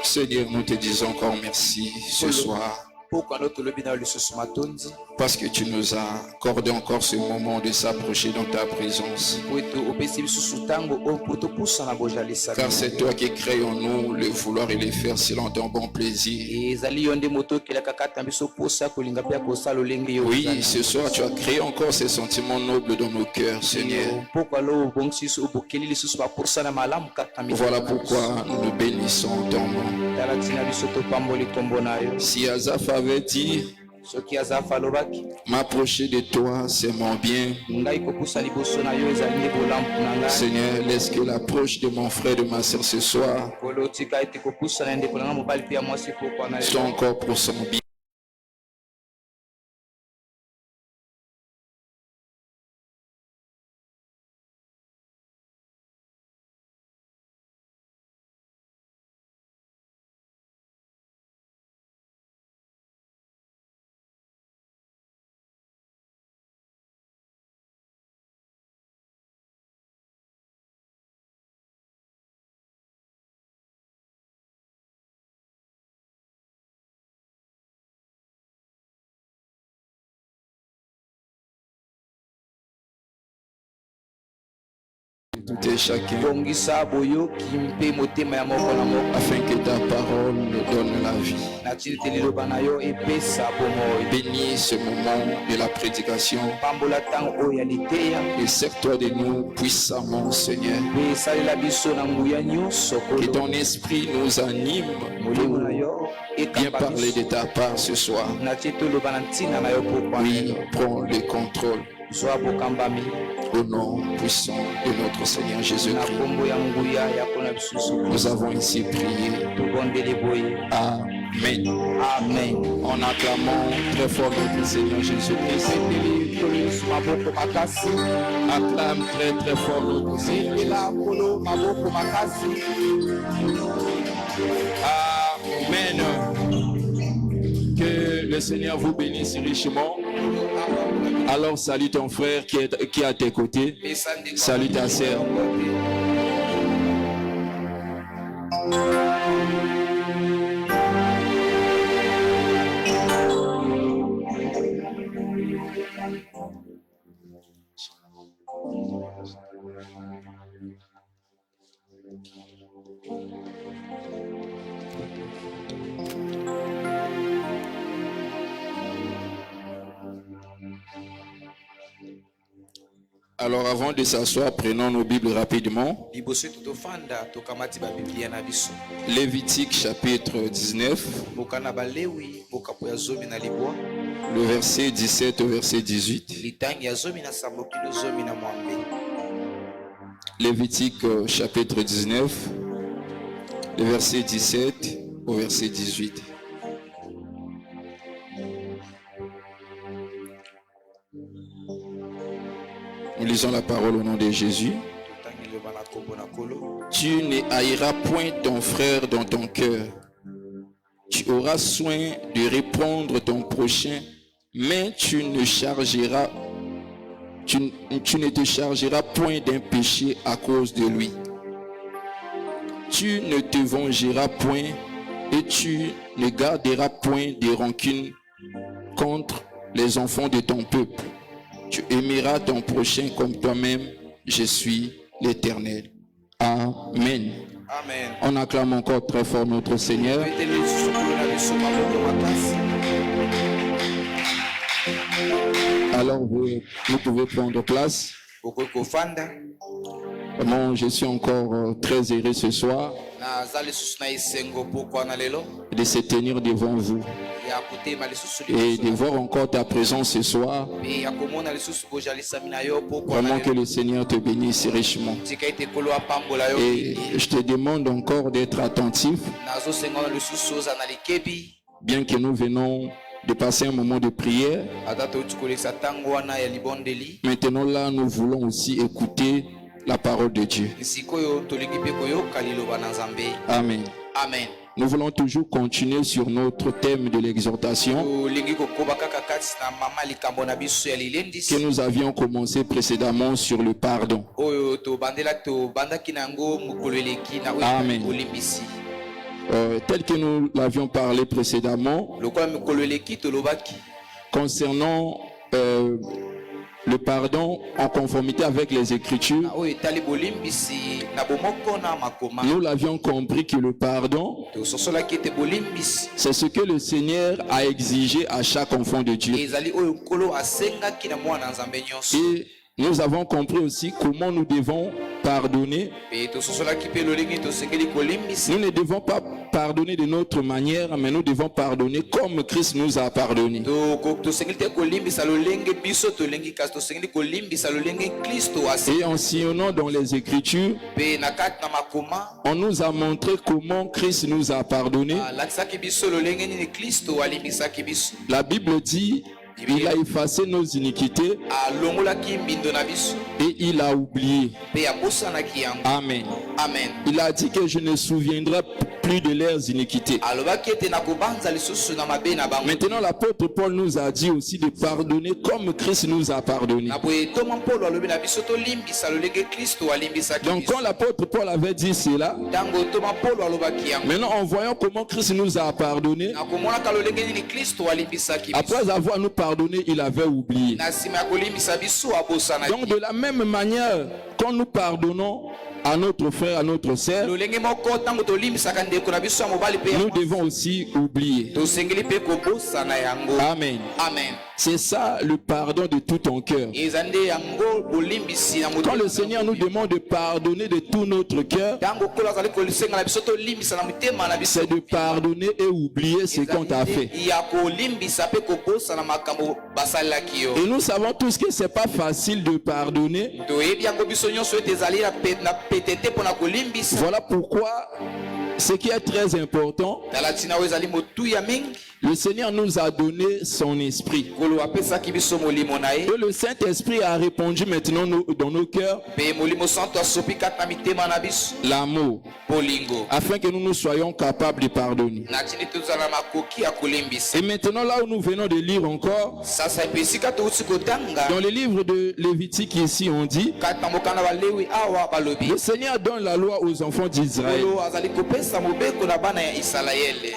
Seigneur, nous te disons encore merci ce soir. Parce que tu nous as accordé encore ce moment de s'approcher dans ta présence. Car c'est toi qui crées en nous le vouloir et le faire selon ton bon plaisir. Oui, ce soir tu as créé encore ces sentiments nobles dans nos cœurs, Seigneur. Voilà pourquoi nous nous bénissons ton nom. Si Asaph avait dit, m'approcher de toi, c'est mon bien. Seigneur, laisse que l'approche de mon frère et de ma soeur ce soir soit encore pour son bien. Tout et chacun, afin que ta parole nous donne la vie. Bénis ce moment de la prédication et sers-toi de nous puissamment, Seigneur. Que ton esprit nous anime et bien parler de ta part ce soir. Oui, prends le contrôle. Au nom puissant de notre Seigneur Jésus-Christ, nous avons ainsi prié. Amen. Amen. En acclamant très fort notre Seigneur Jésus-Christ. Acclame très très fort notre Seigneur. Amen. Que le Seigneur vous bénisse richement. Alors salue ton frère qui est à tes côtés. Salue ta sœur. Alors avant de s'asseoir, prenons nos Bibles rapidement. Lévitique chapitre 19, le verset 17 au verset 18. Lévitique chapitre 19, le verset 17 au verset 18. Nous lisons la parole au nom de Jésus. Tu ne haïras point ton frère dans ton cœur. Tu auras soin de répondre ton prochain, mais tu ne te chargeras point d'un péché à cause de lui. Tu ne te vengeras point et tu ne garderas point de rancune contre les enfants de ton peuple. Tu aimeras ton prochain comme toi-même. Je suis l'Éternel. Amen. Amen. On acclame encore très fort notre Seigneur. Alors vous pouvez prendre place. Bon, je suis encore très heureux ce soir de se tenir devant vous et de voir encore ta présence ce soir. Vraiment que le Seigneur te bénisse richement. Et je te demande encore d'être attentif. Bien que nous venons de passer un moment de prière, maintenant là nous voulons aussi écouter la parole de Dieu. Amen. Amen. Nous voulons toujours continuer sur notre thème de l'exhortation que nous avions commencé précédemment sur le pardon. Amen. tel que nous l'avions parlé précédemment, concernant le pardon en conformité avec les Écritures. Nous l'avions compris que le pardon, c'est ce que le Seigneur a exigé à chaque enfant de Dieu. Et nous avons compris aussi comment nous devons pardonner. Nous ne devons pas pardonner de notre manière, mais nous devons pardonner comme Christ nous a pardonné. Et en sillonnant dans les Écritures, on nous a montré comment Christ nous a pardonné. La Bible dit: il a effacé nos iniquités et il a oublié. Amen. Amen. Il a dit que je ne souviendrai plus de leurs iniquités. Maintenant, l'apôtre Paul nous a dit aussi de pardonner comme Christ nous a pardonné. Donc quand l'apôtre Paul avait dit cela, maintenant en voyant comment Christ nous a pardonné, après avoir nous pardonné, il avait oublié. Donc de la même manière, quand nous pardonnons à notre frère, à notre sœur, nous devons aussi oublier. Amen. Amen. C'est ça le pardon de tout ton cœur. Quand le Seigneur nous demande de pardonner de tout notre cœur, c'est de pardonner et oublier ce qu'on t'a fait. Et nous savons tous que c'est pas facile de pardonner. Voilà pourquoi ce qui est très important, le Seigneur nous a donné son esprit. Et le Saint-Esprit a répandu maintenant dans nos cœurs l'amour, afin que nous soyons capables de pardonner. Et maintenant, là où nous venons de lire encore, dans le livre de Lévitique ici, on dit: le Seigneur donne la loi aux enfants d'Israël.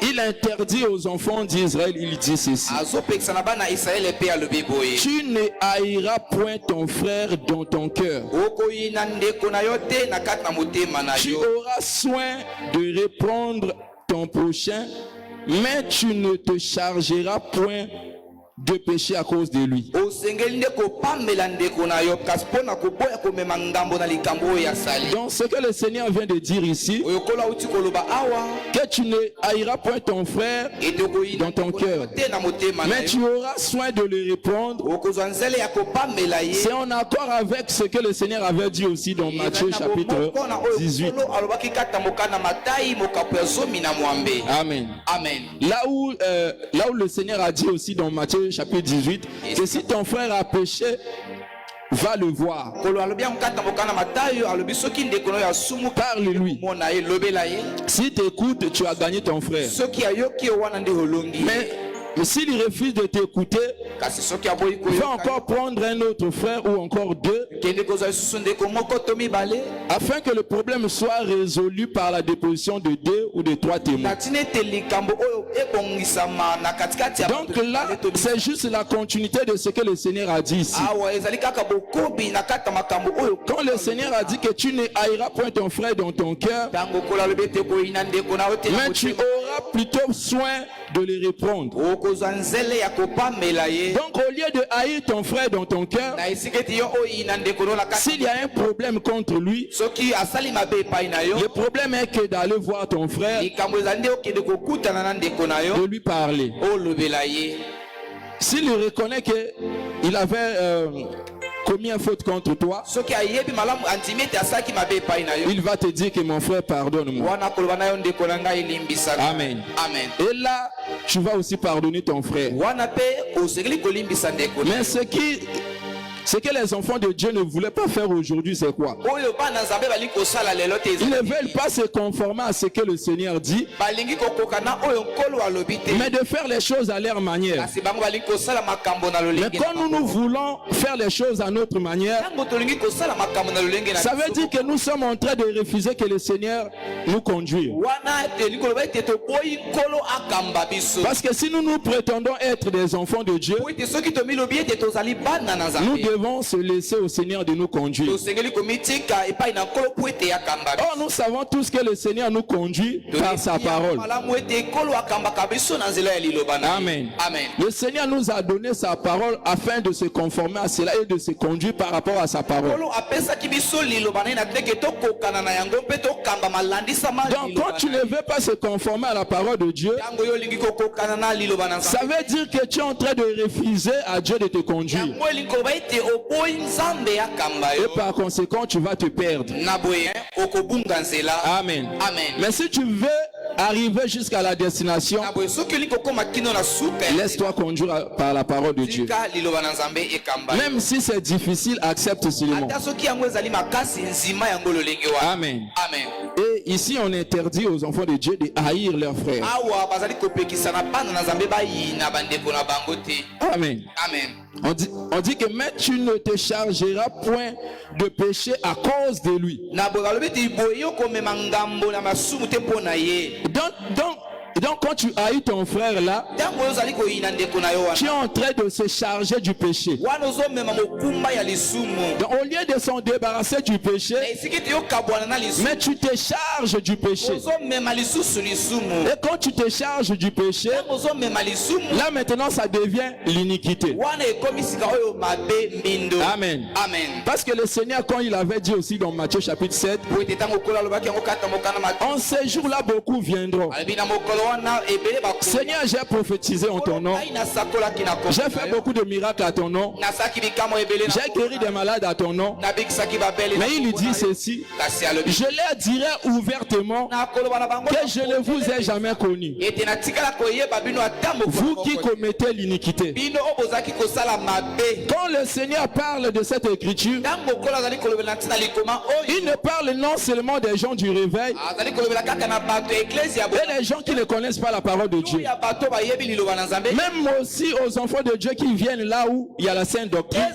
Il interdit aux enfants d'Israël, il dit ceci: tu ne haïras point ton frère dans ton cœur. Tu auras soin de répondre ton prochain, mais tu ne te chargeras point de pécher à cause de lui. Donc ce que le Seigneur vient de dire ici, que tu ne haïras point ton frère dans ton cœur, mais tu auras soin de le répondre. C'est en accord avec ce que le Seigneur avait dit aussi dans Matthieu chapitre 18. Amen. Amen. Là où le Seigneur a dit aussi dans Matthieu chapitre 18, que si ton frère a péché, va le voir. Parle-lui. S'il t'écoute, tu as gagné ton frère. Mais s'il refuse de t'écouter, va encore prendre un autre frère ou encore deux, afin que le problème soit résolu par la déposition de 2 ou de 3 témoins. Donc là, c'est juste la continuité de ce que le Seigneur a dit ici. Quand le Seigneur a dit que tu ne haïras point ton frère dans ton cœur, mais tu auras plutôt soin de le reprendre. Donc au lieu de haïr ton frère dans ton cœur, s'il y a un problème contre lui, le problème est que d'aller voir ton frère, de lui parler. S'il reconnaît qu'il avait commis une faute contre toi, il va te dire que mon frère, pardonne-moi. Amen. Amen. Et là, tu vas aussi pardonner ton frère. Mais ce qui Ce que les enfants de Dieu ne voulaient pas faire aujourd'hui, c'est quoi? Ils ne veulent pas se conformer à ce que le Seigneur dit, mais de faire les choses à leur manière. Mais quand nous voulons faire les choses à notre manière, ça veut dire que nous sommes en train de refuser que le Seigneur nous conduise. Parce que si nous prétendons être des enfants de Dieu, nous devons se laisser au Seigneur de nous conduire. Or, nous savons tous que le Seigneur nous conduit par sa parole. Amen. Le Seigneur nous a donné sa parole afin de se conformer à cela et de se conduire par rapport à sa parole. Donc, quand tu ne veux pas se conformer à la parole de Dieu, ça veut dire que tu es en train de refuser à Dieu de te conduire. Et par conséquent, tu vas te perdre. Amen. Mais si tu veux arriver jusqu'à la destination, laisse-toi conduire par la parole de Dieu. Même si c'est difficile, accepte seulement. Amen. Et ici, on interdit aux enfants de Dieu de haïr leurs frères. Amen. On dit que mais tu ne te chargeras point de péché à cause de lui. Donc quand tu haïs ton frère là, tu es en train de se charger du péché. Donc au lieu de s'en débarrasser du péché, mais tu te charges du péché. Et quand tu te charges du péché, là maintenant ça devient l'iniquité. Amen. Parce que le Seigneur, quand il avait dit aussi dans Matthieu chapitre 7, en ces jours-là beaucoup viendront. Seigneur, j'ai prophétisé en ton nom. J'ai fait beaucoup de miracles à ton nom. J'ai guéri des malades à ton nom. Mais il lui dit ceci: je leur dirai ouvertement que je ne vous ai jamais connu, vous qui commettez l'iniquité. Quand le Seigneur parle de cette écriture, il ne parle non seulement des gens du réveil et les gens qui ne connaissent pas la parole de Dieu, même aussi aux enfants de Dieu qui viennent là où il y a la sainte doctrine.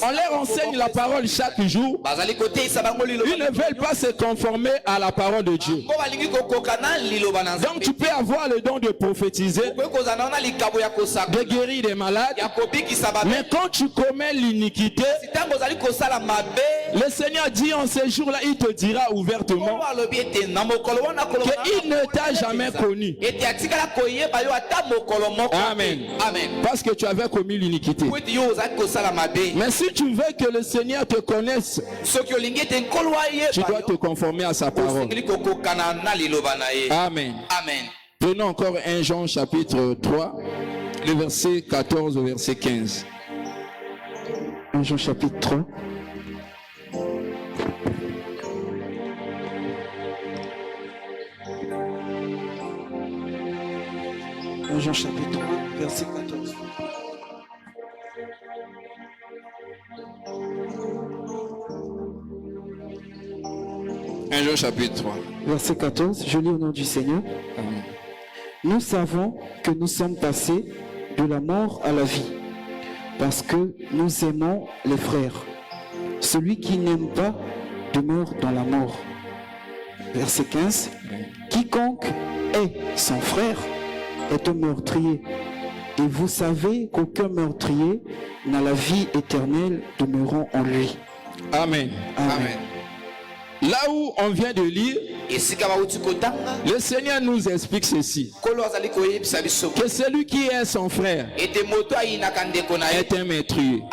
On leur enseigne la parole chaque jour. Ils ne veulent pas se conformer à la parole de Dieu. Donc tu peux avoir le don de prophétiser, de guérir des malades, mais quand tu commets l'iniquité, le Seigneur dit en ces jours-là, il te dira ouvertement qu'il ne t'a jamais connu. Amen. Parce que tu avais commis l'iniquité. Mais si tu veux que le Seigneur te connaisse, tu dois te conformer à sa parole. Amen. Prenons encore 1 Jean chapitre 3, le verset 14 au verset 15. 1 Jean chapitre 3. Jean chapitre 3, verset 14. Jean chapitre 3. Verset 14, je lis au nom du Seigneur. Amen. Nous savons que nous sommes passés de la mort à la vie, parce que nous aimons les frères. Celui qui n'aime pas demeure dans la mort. Verset 15, quiconque est son frère est un meurtrier. Et vous savez qu'aucun meurtrier n'a la vie éternelle demeurant en lui. Amen. Là où on vient de lire, le Seigneur nous explique ceci: que celui qui est son frère est un meurtrier.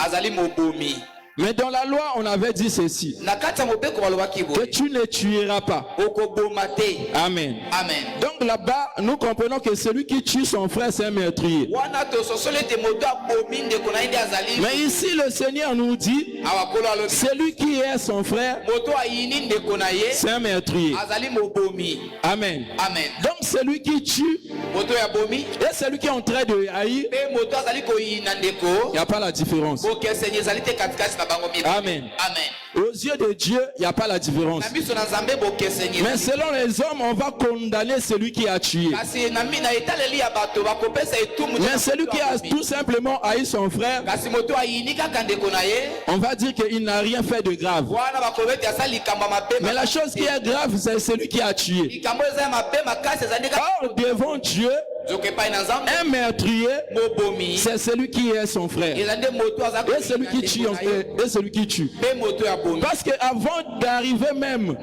Mais dans la loi, on avait dit ceci, Na kati ya mobeko balobaki que boye. tu ne tueras pas. Okoboma te. Amen. Amen. Donc là-bas, nous comprenons que celui qui tue son frère, c'est un meurtrier. Wana tososole te moto abomi ndeko na ye nde azali. Mais ici, le Seigneur nous dit, Awakolo alobi. celui qui est son frère, Moto ayini ndeko na ye c'est un meurtrier. azali mobomi. Amen. Amen. Donc celui qui tue Moto ya bomi et celui qui est en train de haïr, pe moto azali koyina ndeko. il n'y a pas la différence. Bokesenye ezali te katikati na bango mibale. Amen. Amen. Aux yeux de Dieu, il n'y a pas la différence. Na biso na Nzambe bokesenye. Mais selon les hommes, on va condamner celui qui a tué. Kasi na etaleli ya bato bakopesa etumu. Mais celui qui a tout simplement haï son frère, Kasi moto ayini kaka ndeko na ye. on va dire qu'il n'a rien fait de grave. Wana bakobeti asali likambo mabe. Mais la chose qui est grave, c'est celui qui a tué. Likambo eza mabe makasi ezali kaka. Or, devant Dieu, Zokepai na Nzambe. un meurtrier, Mobomi. c'est celui qui est son frère. Ezali nde moto azali Et celui qui tue, et celui qui tue. pe moto ya bomi. Parce qu'avant d'arriver même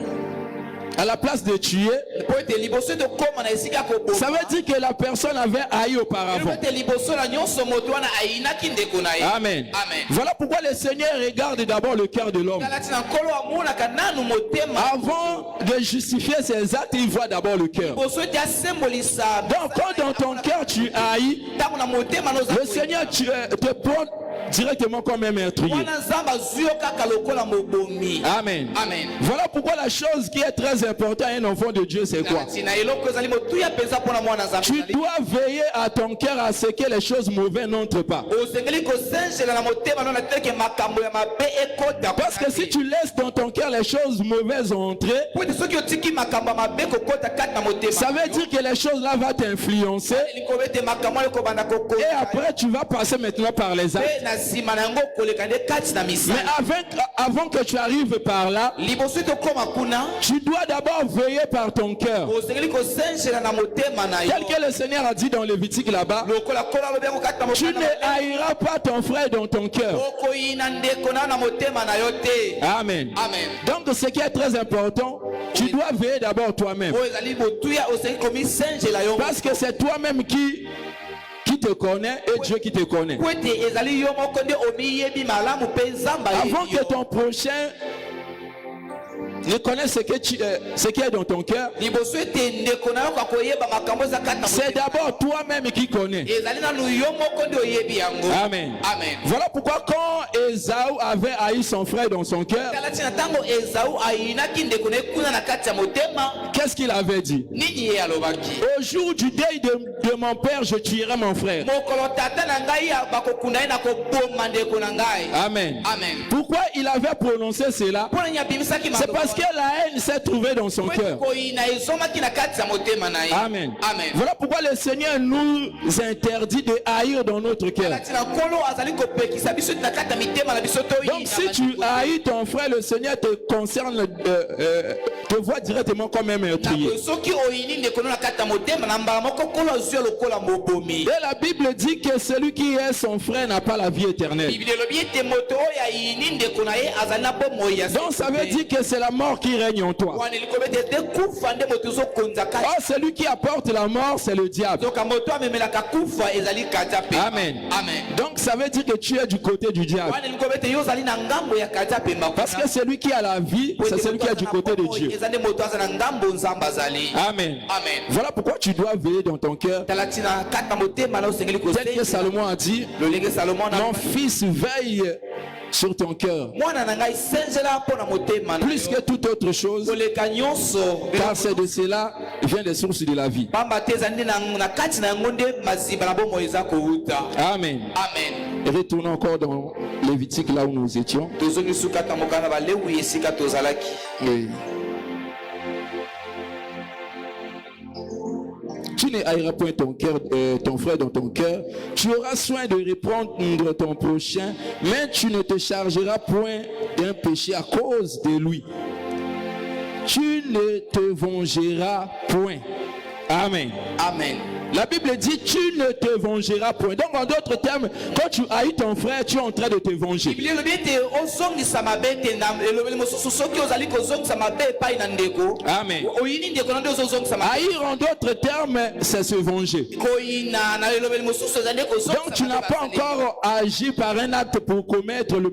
à la place de tuer, Po ete liboso to koma na esika ko ça veut dire que la personne avait haï auparavant. ete liboso na nyonso moto wana ayinaki ndeko na ye. Amen. Amen. Voilà pourquoi le Seigneur regarde d'abord le cœur de l'homme. Kala tina nkolo amonaka nanu motema. Avant de justifier ses actes, il voit d'abord le cœur. Liboso ete asembolisa. Donc quand dans ton cœur tu haïs, Ntango na motema noza. le Seigneur te prend directement comme un meurtrier. Wana Nzambe azwi yo kaka lokola mobomi. Amen. Amen. Voilà pourquoi la chose qui est très importante à un enfant de Dieu, c'est quoi? Tina eloko ezali motuya penza mpona mwana Nzambe. Tu dois veiller à ton cœur à ce que les choses mauvaises n'entrent pas. Osengeli kosenjela na motema nona teke makambo ya mabe ekota. Parce que si tu laisses dans ton cœur les choses mauvaises entrer, Po ete soki otiki makambo ya mabe kokota kati na motema. ça veut dire que les choses là vont t'influencer. Likobe ete makambo eko banda kokota. Et après, tu vas passer maintenant par les actes. Pe na nsima na yango koleka nde kati na Mais misala. avant que tu arrives par là, Liboso tokoma kuna. tu dois d'abord veiller par ton cœur. Osengeli kosenjela na motema na yo. Tel que le Seigneur a dit dans Lévitique là-bas, Lokola kola alobi yango kati na tu motema. ne haïras pas ton frère dans ton cœur. Okoyina ndeko na motema na yo te. Amen. Amen. Donc ce qui est très important, tu dois veiller d'abord toi-même. Oyo ezali motuya osengeli komisenjela yo. Parce que c'est toi-même qui te connaît et Dieu qui te connaît. Po ete ezali yo moko nde omiyebi malamu mpe Nzambe Avant ayebi yo. que ton prochain ne connaisse ce qui est dans ton cœur, Liboso ete ndeko na yo kakoyeba makambo eza kati na c'est motema. d'abord toi-même qui connais. Ezali nanu yo moko nde oyebi yango. Amen. Amen. Voilà pourquoi quand Ésaü avait haï son frère dans son cœur, Kala tina ntango Ezau ayinaki ndeko na ye kuna na kati ya motema. qu'est-ce qu'il avait dit? Nini ye alobaki? Au jour du deuil de mon père, je tuerai mon frère. Mokolo tata na ngai bakokunda ye na koboma ndeko na ngai. Amen. Amen. Pourquoi il avait prononcé cela? Mpona nini abimisaki C'est parce que la haine s'est trouvée dans son cœur. koyina ezomaki na kati ya motema na ye. Amen. Amen. Voilà pourquoi le Seigneur nous interdit de haïr dans notre cœur. Kala tina nkolo azali kopekisa biso na kati ya mitema na biso toyina. Donc si tu haïs ton frère, le Seigneur te concerne, te voit directement comme un meurtrier. soki oyini ndeko na kati ya motema na mbala moko nkolo azwi yo lokola mobomi. Et la Bible dit que celui qui est son frère n'a pas la vie éternelle. Biblia elobi ete moto oyo ayini ndeko na ye azali na bomoi ya Donc ça veut dire que c'est la mort qui règne en toi. wana likobi ete te kufa nde moto ezokonza kati. Or celui qui apporte la mort, c'est le diable. soka moto amemelaka kufa ezali kata pemba. Amen. Amen. Donc ça veut dire que tu es du côté du diable. wana likobi ete yo ozali na ngambo ya kata pemba. Parce que celui qui a la vie, c'est celui qui est du côté de Dieu. eza nde moto aza na ngambo nzambe azali. Amen. Amen. Voilà pourquoi tu dois veiller dans ton cœur. tala tina kati na motema na osengeli Tel que kosenga. Salomon a dit, lolenge Salomo na mon fils veille sur ton cœur mwana na ngai senjela mpo na motema na plus yo. que toute autre chose, koleka nyonso car c'est de cela vient les sources de la vie. pamba te ezali nde na kati na yango nde maziba na bomoi eza kowuta. Amen. Amen. Et retournons encore dans Lévitique là où nous étions. tozongi suka tamboka na balewi esika tozalaki. Oui. Tu ne haïras point ton frère dans ton cœur. Tu auras soin de répondre ton prochain, mais tu ne te chargeras point d'un péché à cause de lui. Tu ne te vengeras point. Amen. Amen. La Bible dit tu ne te vengeras point. Donc en d'autres termes, quand tu haïs ton frère, tu es en train de te venger. Bible elobi ete ozongisa mabe te na elobeli mosusu soki ozali kozongisa mabe epai na ndeko. Amen. Oyini ndeko na nde ozozongisa mabe. Haïr en d'autres termes, c'est se venger. Koyina na elobeli mosusu ozali kozongisa. Donc tu n'as pas encore agi par un acte pour commettre le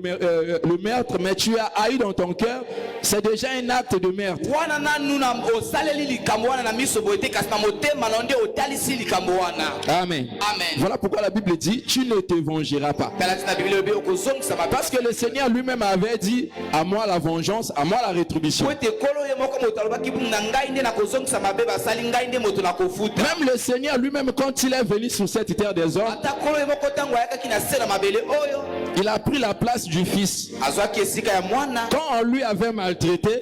meurtre, mais tu as haï dans ton cœur, c'est déjà un acte de meurtre. Wana nanu na osaleli likambo wana na miso boye te kasi na motema na nde otalisi likambo wana. Amen. Amen. Voilà pourquoi la Bible dit tu ne te vengeras pas. Parce que le Seigneur lui-même avait dit à moi la vengeance, à moi la rétribution. Même le Seigneur lui-même, quand il est venu sur cette terre des hommes, il a pris la place du Fils. Quand on lui avait maltraité,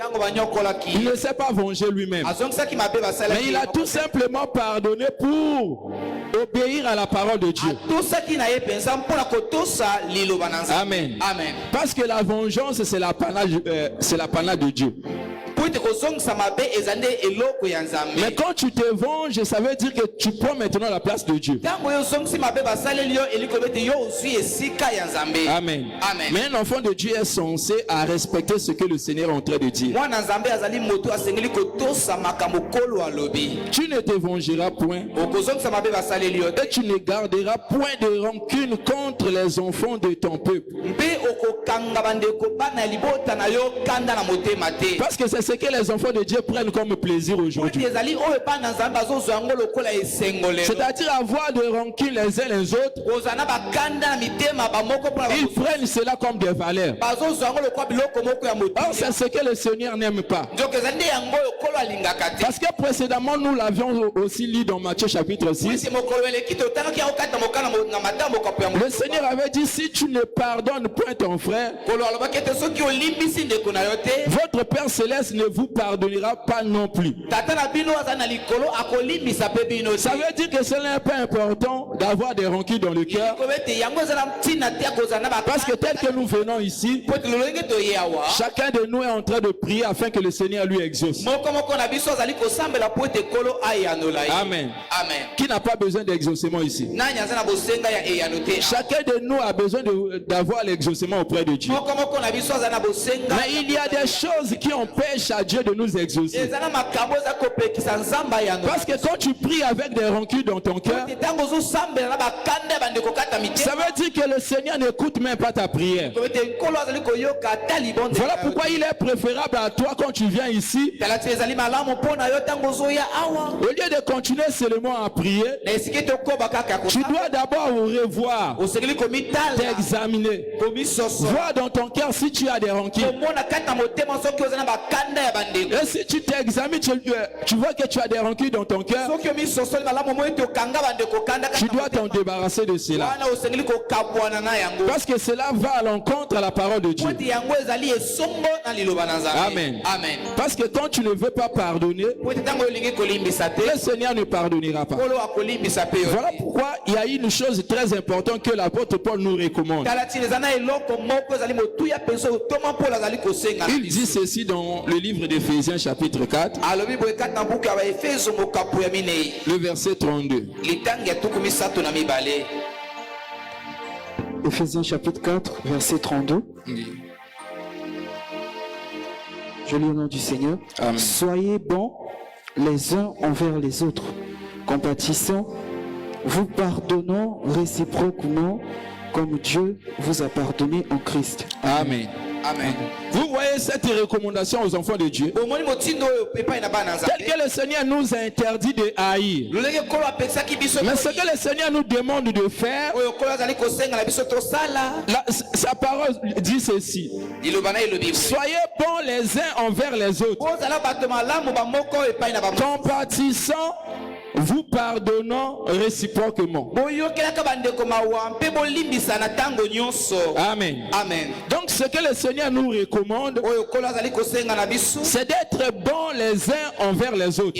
il ne s'est pas vengé lui-même, mais il a tout simplement pardonné pour obéir à la parole de Dieu. Amen. Amen. Parce que la vengeance, c'est l'apanage de Dieu. Mais quand tu te venges, ça veut dire que tu prends maintenant la place de Dieu. Amen. Amen. Mais un enfant de Dieu est censé à respecter ce que le Seigneur est en train de dire. Tu ne te vengeras point et tu ne garderas point de rancune contre les enfants de ton peuple. Parce que c'est ce que les enfants de Dieu prennent comme plaisir aujourd'hui. C'est-à-dire avoir de rancune les uns les autres. Ils prennent cela comme des valeurs. Or, c'est ce que le Seigneur n'aime pas. Parce que précédemment, nous l'avions aussi lu dans Matthieu chapitre 6. Le Seigneur avait dit, si tu ne pardonnes point ton frère, votre Père Céleste ne vous pardonnera pas non plus. Ça veut dire que ce n'est pas important d'avoir des rancunes dans le cœur. Parce que tel que nous venons ici, chacun de nous est en train de prier afin que le Seigneur lui exauce. Amen. Amen. Qui n'a pas besoin d'exaucement ici? Chacun de nous a besoin d'avoir l'exaucement auprès de Dieu. Mais il y a des choses qui empêchent à Dieu de nous exaucer. Parce que quand tu pries avec des rancunes dans ton cœur, ça veut dire que le Seigneur n'écoute même pas ta prière. Voilà pourquoi il est préférable à toi quand tu viens ici, au lieu de continuer seulement à prier, tu dois d'abord revoir, t'examiner, voir dans ton cœur si tu as des rancunes. Et si tu t'examines, tu vois que tu as des rancunes dans ton cœur, tu dois t'en débarrasser de cela. Parce que cela va à l'encontre à la parole de Dieu. Amen. Amen. Parce que quand tu ne veux pas pardonner, le Seigneur ne pardonnera pas. Voilà pourquoi il y a une chose très importante que l'apôtre Paul nous recommande. Il dit ceci dans le livre d'Éphésiens chapitre 4, le verset 32. Éphésiens chapitre 4, verset 32. Je lis au nom du Seigneur. Amen. Soyez bons les uns envers les autres, compatissants, vous pardonnant réciproquement comme Dieu vous a pardonné en Christ. Amen. Amen. Vous voyez cette recommandation aux enfants de Dieu, tel que le Seigneur nous a interdit de haïr. Mais ce que le Seigneur nous demande de faire, sa parole dit ceci: soyez bons les uns envers les autres, compatissants, vous pardonnant réciproquement. Amen. Amen. Donc ce que le Seigneur nous recommande, c'est d'être bons les uns envers les autres.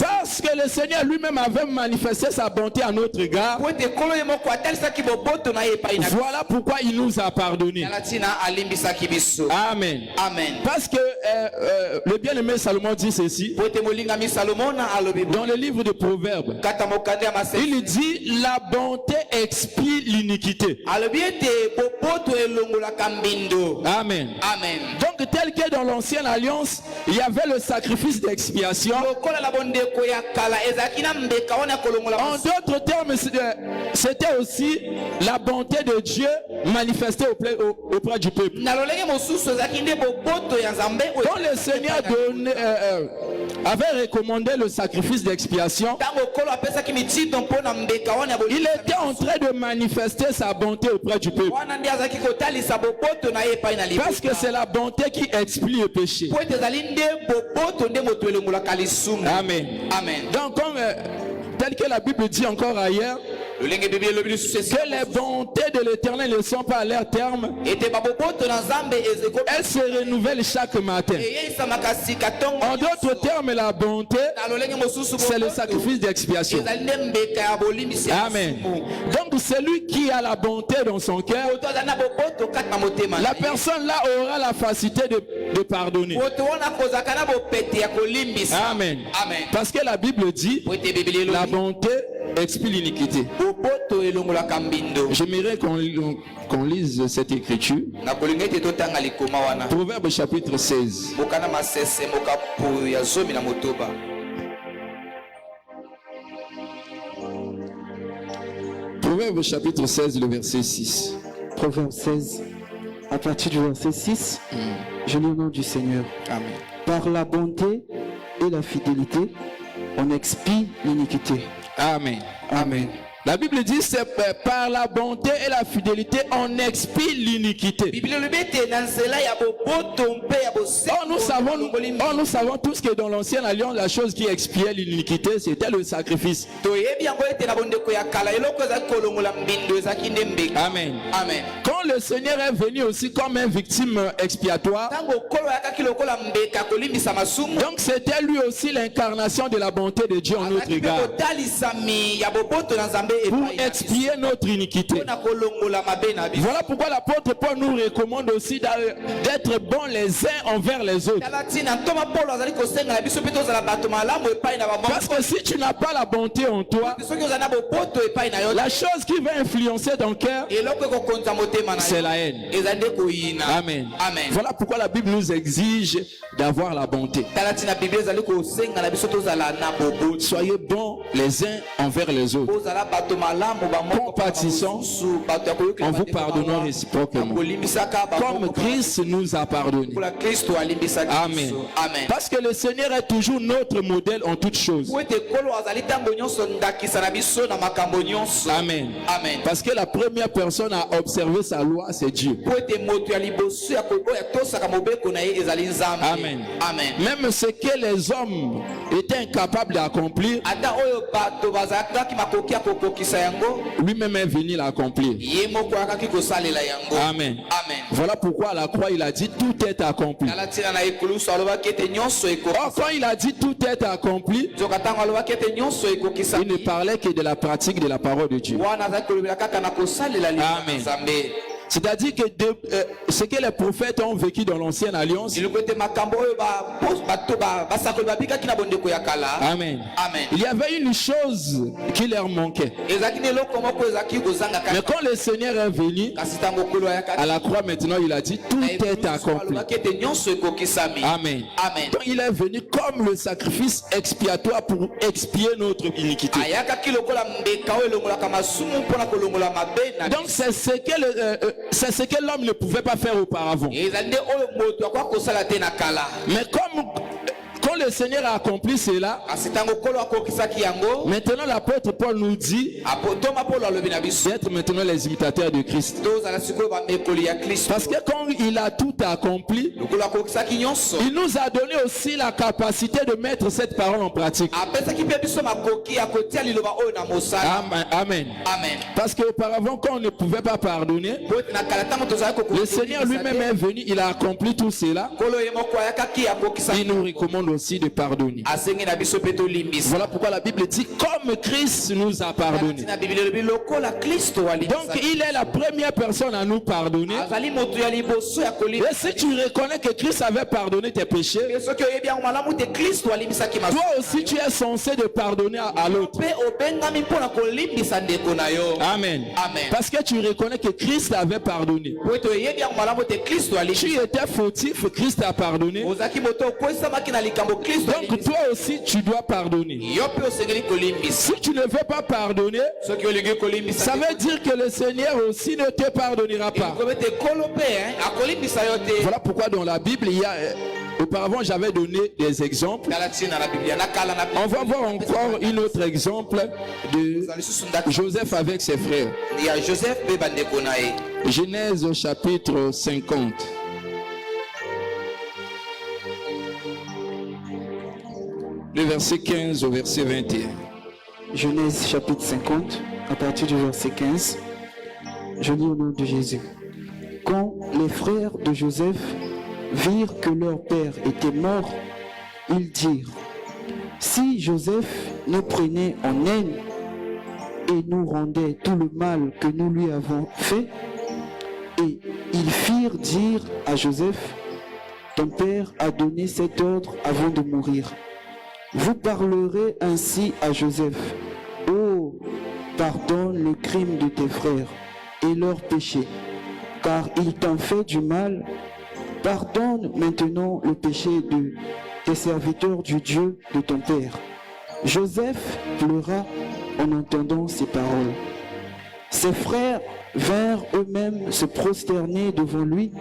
Parce que le Seigneur lui-même avait manifesté sa bonté à notre égard. Voilà pourquoi il nous a pardonné. Amen. Amen. Parce que le bien-aimé Salomon dit ceci: molingami Salomo na alobi Dans le livre de Proverbes, kata mokande ya masese il dit la bonté expie l'iniquité. alobi ete bopoto elongolaka mbindo. Amen. Amen. Donc tel que dans l'ancienne alliance, il y avait le sacrifice d'expiation. lokola la bondeko ya kala ezalaki na mbeka wana kolongola En d'autres termes, c'était aussi la bonté de Dieu manifestée auprès du peuple. na lolenge mosusu ezalaki nde bopoto ya nzambe oyo Quand le Seigneur avait recommandé le sacrifice d'expiation, ntango kolo apesaki mitindo mpona mbeka wana ya il était en train de manifester sa bonté auprès du peuple. wana nde azalaki kotalisa bopoto na ye epai na Parce que c'est la bonté qui explie le péché. po ete ezali nde bopoto nde moto elongolaka lisumu. Amen. Amen. Donc, comme, tel que la Bible dit encore ailleurs, lolenge bible elobi lisusu esika que les bontés de l'Éternel ne sont pas à leur terme, ete babopoto na nzambe elles se renouvellent chaque matin. eyeisamaka sika ntongo En d'autres termes, la bonté, na lolenge mosusu c'est le sacrifice d'expiation. ezali nde mbeka ya bolimbisi ya Amen. lisumu. Donc, celui qui a la bonté dans son cœur, moto azali na bopoto kati na motema na la ye. personne là aura la facilité de pardonner. moto wana kozalaka na bopete ya kolimbisa. Amen. Amen. Parce que la Bible dit, po ete bibeli la elobi bonté explie l'iniquité. bopoto elongolaka mbindo. J'aimerais qu'on lise cette écriture. na kolinga ete totanga likoma wana Proverbe chapitre 16. bokana masese mokapu ya zomi na motoba. Proverbe chapitre 16, le verset 6. Proverbe 16, à partir du verset 6, je lis au nom du Seigneur. Amen. Par la bonté et la fidélité, on expie l'iniquité. Amen. Amen. La Bible dit c'est par la bonté et la fidélité on expie l'iniquité. bibeli elobi ete na nzela ya bopoto mpe ya Or nous savons tous que dans l'ancienne alliance, la chose qui expiait l'iniquité, c'était le sacrifice. toyebi yango ete na bondeko ya kala eloko ezalaki kolongola mbindo ezalaki nde mbeka. Amen. Amen. Quand le Seigneur est venu aussi comme une victime expiatoire, ntango kolo ayakaki lokola mbeka kolimbisa masumu donc c'était lui aussi l'incarnation de la bonté de Dieu en notre azalaki mpe égard, kotalisami ya bopoto na nzambe pour epai na biso expier notre iniquité. mpona kolongola mabe na biso. Voilà pourquoi l'apôtre Paul nous recommande aussi d'être bons les uns envers les autres. tala ntina ntoma polo azali kosengana biso mpe tozala bato malamu epai na Parce que si tu n'as pas la bonté en toi, soki ozali na bopoto epai na yo la chose qui va influencer ton cœur, eloko ekokonza motema na c'est yo la haine. ezali nde koyina. Amen. Amen. Voilà pourquoi la Bible nous exige d'avoir la bonté. tala ntina biblia ezali kosengana biso tozala na boboto Soyez bons les uns envers les autres. ozala bato malamu bamoko Compatissons, bato ya koyokela en vous pardonnant réciproquement. kolimbisaka Comme Christ nous a pardonné. kola kristo alimbisaki Amen. biso. Amen. Parce que le Seigneur est toujours notre modèle en toutes choses. po ete kolo azali ntango nyonso ndakisa na biso na makambo nyonso. Amen. Amen. Parce que la première personne à observer sa loi, c'est Dieu. po ete moto ya liboso ya oyo atosaka mobeko na ye ezali nzambe. Amen. Amen. Même ce que les hommes étaient incapables d'accomplir, ata oyo bato bazalaki makoki ya kokokisa yango lui-même est venu l'accomplir. ye moko ayakaki kosalela yango. Amen. Amen. Voilà pourquoi à la croix, il a dit tout est accompli. tala ntina na ekulusu alobaki ete nyonso Or, quand il a dit tout est accompli, nzoka ntango alobaki ete nyonso il ne ekokisaki parlait que de la pratique de la parole de Dieu. wana azali kolobela kaka na kosalela liloba na Amen. nzambe. C'est-à-dire que ce que les prophètes ont vécu dans l'ancienne alliance, iloko ete makambo oyo bato basakoli babikaki na bondeko ya kala. Amen. Amen. Il y avait une chose qui leur manquait. ezalaki na eloko moko ezalaki kozanga Mais kaka. quand le Seigneur est venu kasi ntango kolo ayakaki à la croix, maintenant il a dit tout est accompli. alobaki ete nyonso ekokisami. Amen. Amen. Donc il est venu comme le sacrifice expiatoire pour expier notre iniquité. ayakaki lokola mbeka oyo elongolaka masumu mpona kolongola mabe na Donc c'est ce que l'homme ne pouvait pas faire auparavant. ezali nde oyo moto akoka kosala te na kala. Mais comme quand le Seigneur a accompli cela, kasi ntango kolo akokisaki yango maintenant l'apôtre Paul nous dit toma polo alobi na biso d'être maintenant les imitateurs de Christ. tozala sikoyo bamekoli ya kristo. Parce que quand il a tout accompli, lokolo akokisaki nyonso il nous a donné aussi la capacité de mettre cette parole en pratique. apesaki mpe biso makoki ya kotia liloba oyo na mosala. Amen. Amen. Amen. Parce qu'auparavant, quand on ne pouvait pas pardonner, po ete na kala ntango tozalaki le Seigneur lui-même est venu, il a accompli tout cela. kolo ye moko ayakaki akokisa Il nous recommande aussi aussi de pardonner. asengi na biso pe tolimbisa. Voilà pourquoi la Bible dit comme Christ nous a pardonné. Na Bible elobi lokola Kristo alimbisa. Donc il est la première personne à nous pardonner. azali moto ya liboso ya kolimba. Et si tu reconnais que Christ avait pardonné tes péchés, soki oyebi yango malamu te Kristo alimbisaki maso. toi aussi tu es censé de pardonner à l'autre. pe obengami mpona kolimbisa ndeko na yo. Amen. Amen. Parce que tu reconnais que Christ avait pardonné. po ete oyebi yango malamu te Kristo Tu alimbisa. étais fautif, Christ a pardonné. ozalaki moto okwesamaki na likambo Kristo Donc alimbisa. toi aussi tu dois pardonner. yo pe osengeli kolimbisa. Si tu ne veux pas pardonner, soki olingi kolimbisa. ça veut dire que le Seigneur aussi ne te pardonnera pas. kobe te kolo pe akolimbisa yo te. Voilà pourquoi dans la Bible, il y a... auparavant, j'avais donné des exemples. tala ntina na Biblia nakala na On va voir encore un autre exemple de ozali susu ndako Joseph avec ses frères. ya Joseph pe bandeko na ye. Genèse au chapitre 50. Le verset 15 au verset 21. Genèse chapitre 50, à partir du verset 15. Je lis au nom de Jésus. Quand les frères de Joseph virent que leur père était mort, ils dirent, si Joseph nous prenait en haine et nous rendait tout le mal que nous lui avons fait, et ils firent dire à Joseph, ton père a donné cet ordre avant de mourir. Vous parlerez ainsi à Joseph, oh, pardonne le crime de tes frères et leurs péchés, car ils t'ont fait du mal. Pardonne maintenant le péché de tes serviteurs du Dieu de ton père. Joseph pleura en entendant ces paroles. Ses frères vinrent eux-mêmes se prosterner devant lui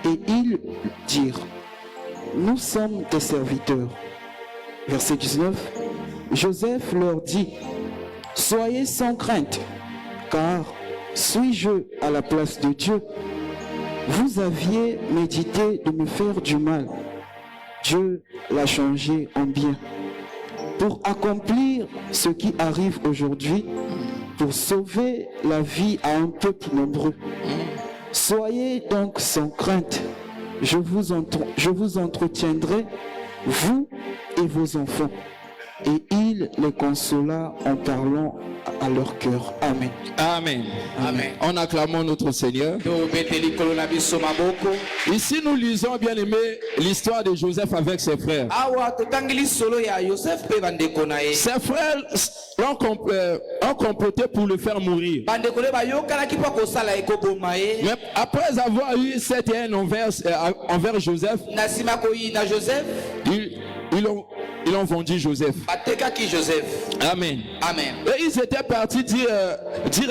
et ils dirent, nous sommes tes serviteurs. Verset 19, Joseph leur dit, soyez sans crainte, car suis-je à la place de Dieu? Vous aviez médité de me faire du mal. Dieu l'a changé en bien. Pour accomplir ce qui arrive aujourd'hui, pour sauver la vie à un peuple nombreux. Soyez donc sans crainte. Je vous entretiendrai, vous et vos enfants. Et il les consola en parlant à leur cœur. Amen. Amen. Amen. En acclamant notre Seigneur. tobeteli likolo na biso maboko. Ici, nous lisons, bien aimé, l'histoire de Joseph avec ses frères. awa totangeli solo ya Joseph pe bandeko na ye. Ses frères ont comploté pour le faire mourir. bandeko ne bayokanaki mpo kosala ekoboma ye. Mais après avoir eu cette haine envers Joseph, na nsima koyina Joseph ils ont vendu Joseph. batekaki Joseph. Amen. Amen. Et ils étaient partis dire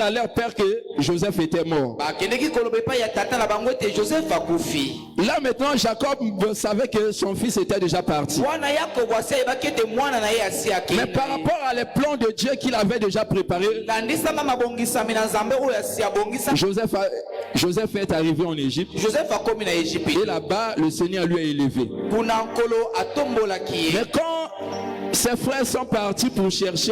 à leur père que Joseph était mort. bakendeki koloba epai ya tata na bango ete Joseph akufi. Là maintenant, Jacob savait que son fils était déjà parti. mwana yakobo asi ayebaki ete mwana na ye asi Mais akende. par rapport à les plans de Dieu qu'il avait déjà préparés, landisama mabongisami na nzambe oyo asi abongisa. Joseph est arrivé en Égypte. Joseph akomi na Et Ejipite. là-bas, le Seigneur lui a élevé. kuna nkolo atombolaki ye. Mais quand ses frères sont partis pour chercher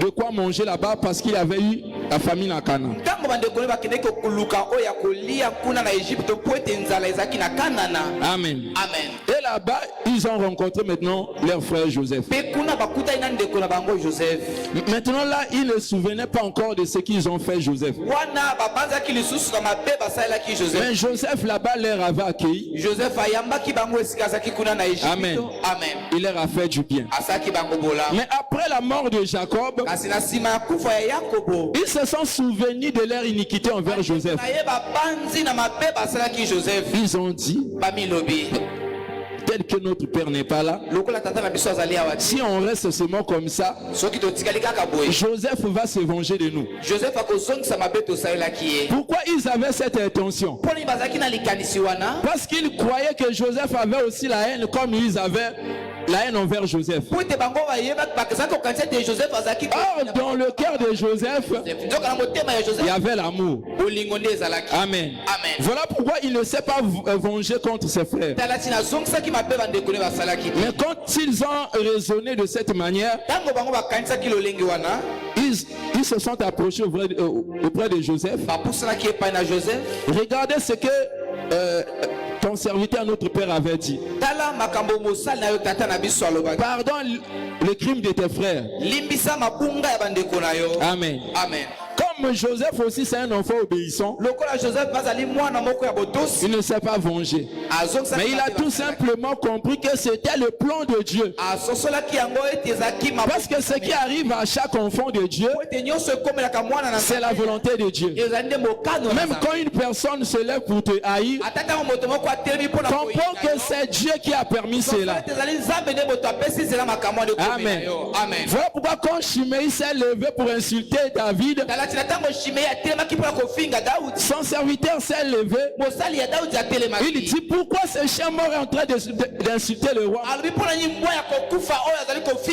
de quoi manger là-bas parce qu'il avait eu la famine à Canaan, ntango bandeko ne bakendeki koluka oyo ya kolia kuna na Ejipite mpo ete nzala ezalaki na kanana. Amen. Amen. Et là-bas, ils ont rencontré maintenant leur frère Joseph. mpe kuna bakutani na ndeko na bango Joseph. Maintenant là, ils ne se souvenaient pas encore de ce qu'ils ont fait Joseph. wana babanzaki lisusu na mabe basalelaki Joseph. Mais Joseph là-bas leur avait accueilli. Joseph ayambaki bango esika azalaki kuna na Ejipite. Amen. Amen. Il leur a fait du bien. asalaki bango bolamu. Mais après la mort de Jacob, kasi na nsima ya kufa ya Yakobo ils se sont souvenus de leur iniquité envers Joseph. na ye babanzi na mabe basalaki Joseph. Ils ont dit, bamilobi tel que notre père n'est pas là, lokola tata na biso azali awa ti. si on reste seulement comme ça, soki totikali kaka boye Joseph va se venger de nous. Joseph akozongisa mabe tosalelaki ye. Pourquoi ils avaient cette intention? mpo nini bazalaki na likanisi wana. Parce qu'ils croyaient que Joseph avait aussi la haine comme ils avaient la haine envers Joseph. mpo ete bango bayebaki bazalaki kokanisa ete Joseph azalaki. Or, dans le cœur de Joseph, nzoka na motema ya il y Joseph avait l'amour. bolingo nde ezalaki. Amen. Amen. Voilà pourquoi il ne s'est pas vengé contre ses frères. tala ti nazongisaki mabe bandeko ne basalaki te. Mais quand ils ont raisonné de cette manière, ntango bango bakanisaki lolenge wana ils se sont approchés auprès de Joseph. bapusanaki epai na Joseph. Regardez ce que ton serviteur, notre Père, avait dit. tala makambo mosali na yo tata na biso alobaki. Pardonne le crime de tes frères. Limbisa mabunga ya bandeko na yo. Amen. Amen. Comme Joseph aussi, c'est un enfant obéissant. Lokola Joseph bazali mwana moko ya botosi. Il ne s'est pas vengé. Mais il a tout simplement compris que c'était le plan de Dieu. Parce que ce qui arrive à chaque enfant de Dieu, c'est la volonté de Dieu. Même quand une personne se lève pour te haïr, comprends que c'est Dieu qui a permis cela. Amen. Voilà pourquoi quand Chiméi s'est levé pour insulter David, son serviteur s'est levé. Il dit pourquoi ce chien mort est en train d'insulter le roi.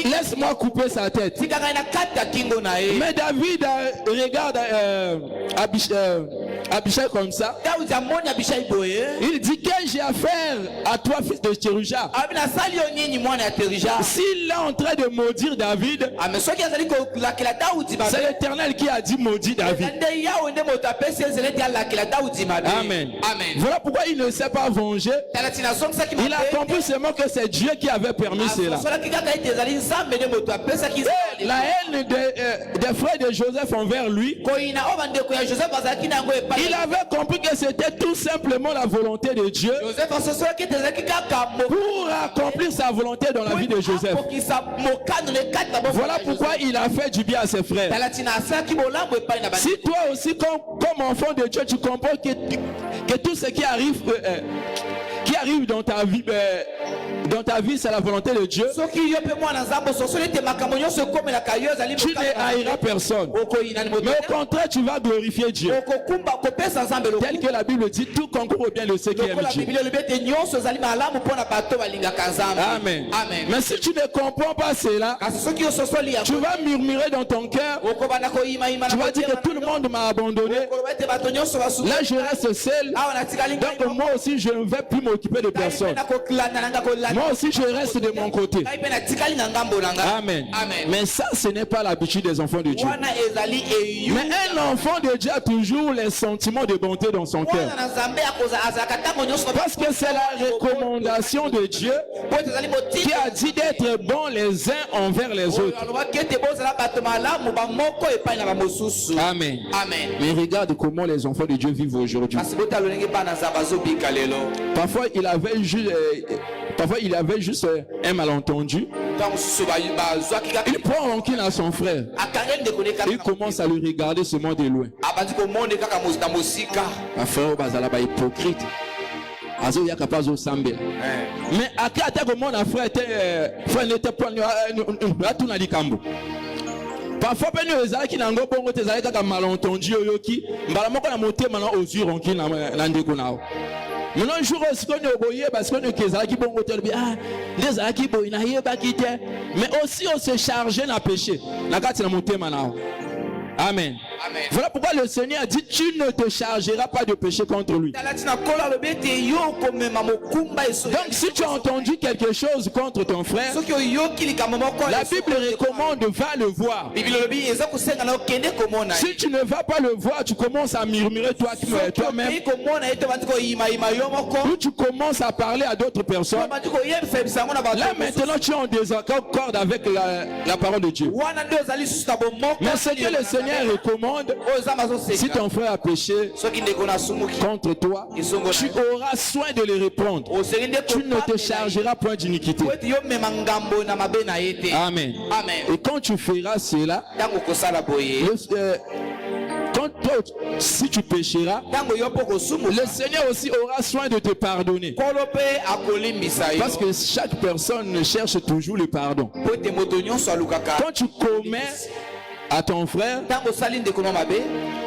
Laisse-moi couper sa tête. Mais David regarde Abishai comme ça. Il dit qu'ai j'ai affaire à toi, fils de Tcherujah. S'il est en train de maudire David, c'est l'Éternel qui a dit maudit David. Amen. Voilà pourquoi il ne s'est pas vengé. Il a compris seulement que c'est Dieu qui avait permis cela. La haine des frères de Joseph envers lui, il avait compris que c'était tout simplement la volonté de Dieu pour accomplir sa volonté dans la vie de Joseph. Voilà pourquoi il a fait du bien à ses frères. Si toi aussi, comme enfant de Dieu, tu comprends que tout ce qui arrive dans ta vie, c'est la volonté de Dieu, tu ne haïras personne. Mais au contraire, tu vas glorifier Dieu. Tel que la Bible dit, tout concourt au bien de ceux qui aiment Dieu. Amen. Mais si tu ne comprends pas cela, tu vas murmurer dans ton cœur. Tu vas dire que tout le monde m'a abandonné. Là, je reste seul. Donc moi aussi, je ne vais plus m'occuper de personne. Moi aussi, je reste de mon côté. Amen. Mais ça, ce n'est pas l'habitude des enfants de Dieu. Mais un enfant de Dieu a toujours les sentiments de bonté dans son cœur. Parce que c'est la recommandation de Dieu qui a dit d'être bons les uns envers les autres. Amen. Mais regarde comment les enfants de Dieu vivent aujourd'hui. Parfois il avait juste un malentendu. Il prend rancune à son frère. Il commence à le regarder seulement de loin. Ma frère bazala hypocrite. Mais à mon frère n'était pas parfois nous ezalaki na ngo bongo tezalaki kaka malentendu oyoki mbala moko na motema na ozwi ronki na ndeko nao. Maintenant jour aussi qu'on est boyé parce que nous kezalaki bongo telobi ndezalaki boy na yebaki te, mais aussi on se charger na péché na kati na motema nao. Amen. Voilà pourquoi le Seigneur a dit tu ne te chargeras pas de péché contre lui. Donc si tu as entendu quelque chose contre ton frère, la Bible recommande va le voir. Si tu ne vas pas le voir, tu commences à murmurer toi-même, ou tu commences à parler à d'autres personnes. Là maintenant tu es en désaccord avec la parole de Dieu. Mais ce que le Seigneur recommande, si ton frère a péché contre toi, tu auras soin de le reprendre. Tu ne te chargeras point d'iniquité. Amen. Et quand tu feras cela, si tu pécheras, le Seigneur aussi aura soin de te pardonner. Parce que chaque personne cherche toujours le pardon. Quand tu commets à ton frère,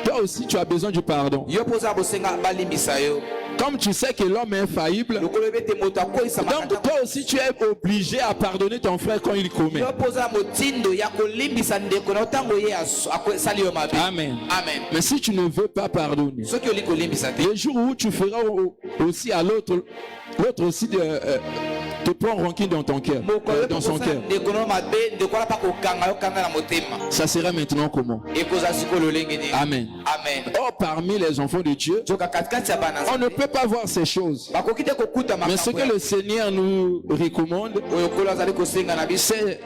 toi aussi tu as besoin du pardon. Comme tu sais que l'homme est infaillible, donc toi aussi tu es obligé à pardonner ton frère quand il commet. Amen. Mais si tu ne veux pas pardonner, le jour où tu feras aussi à l'autre aussi te prend rancune dans ton cœur, dans son cœur. Ça sera maintenant comment? Amen. Or, parmi les enfants de Dieu, on ne peut pas voir ces choses. Mais ce que le Seigneur nous recommande, c'est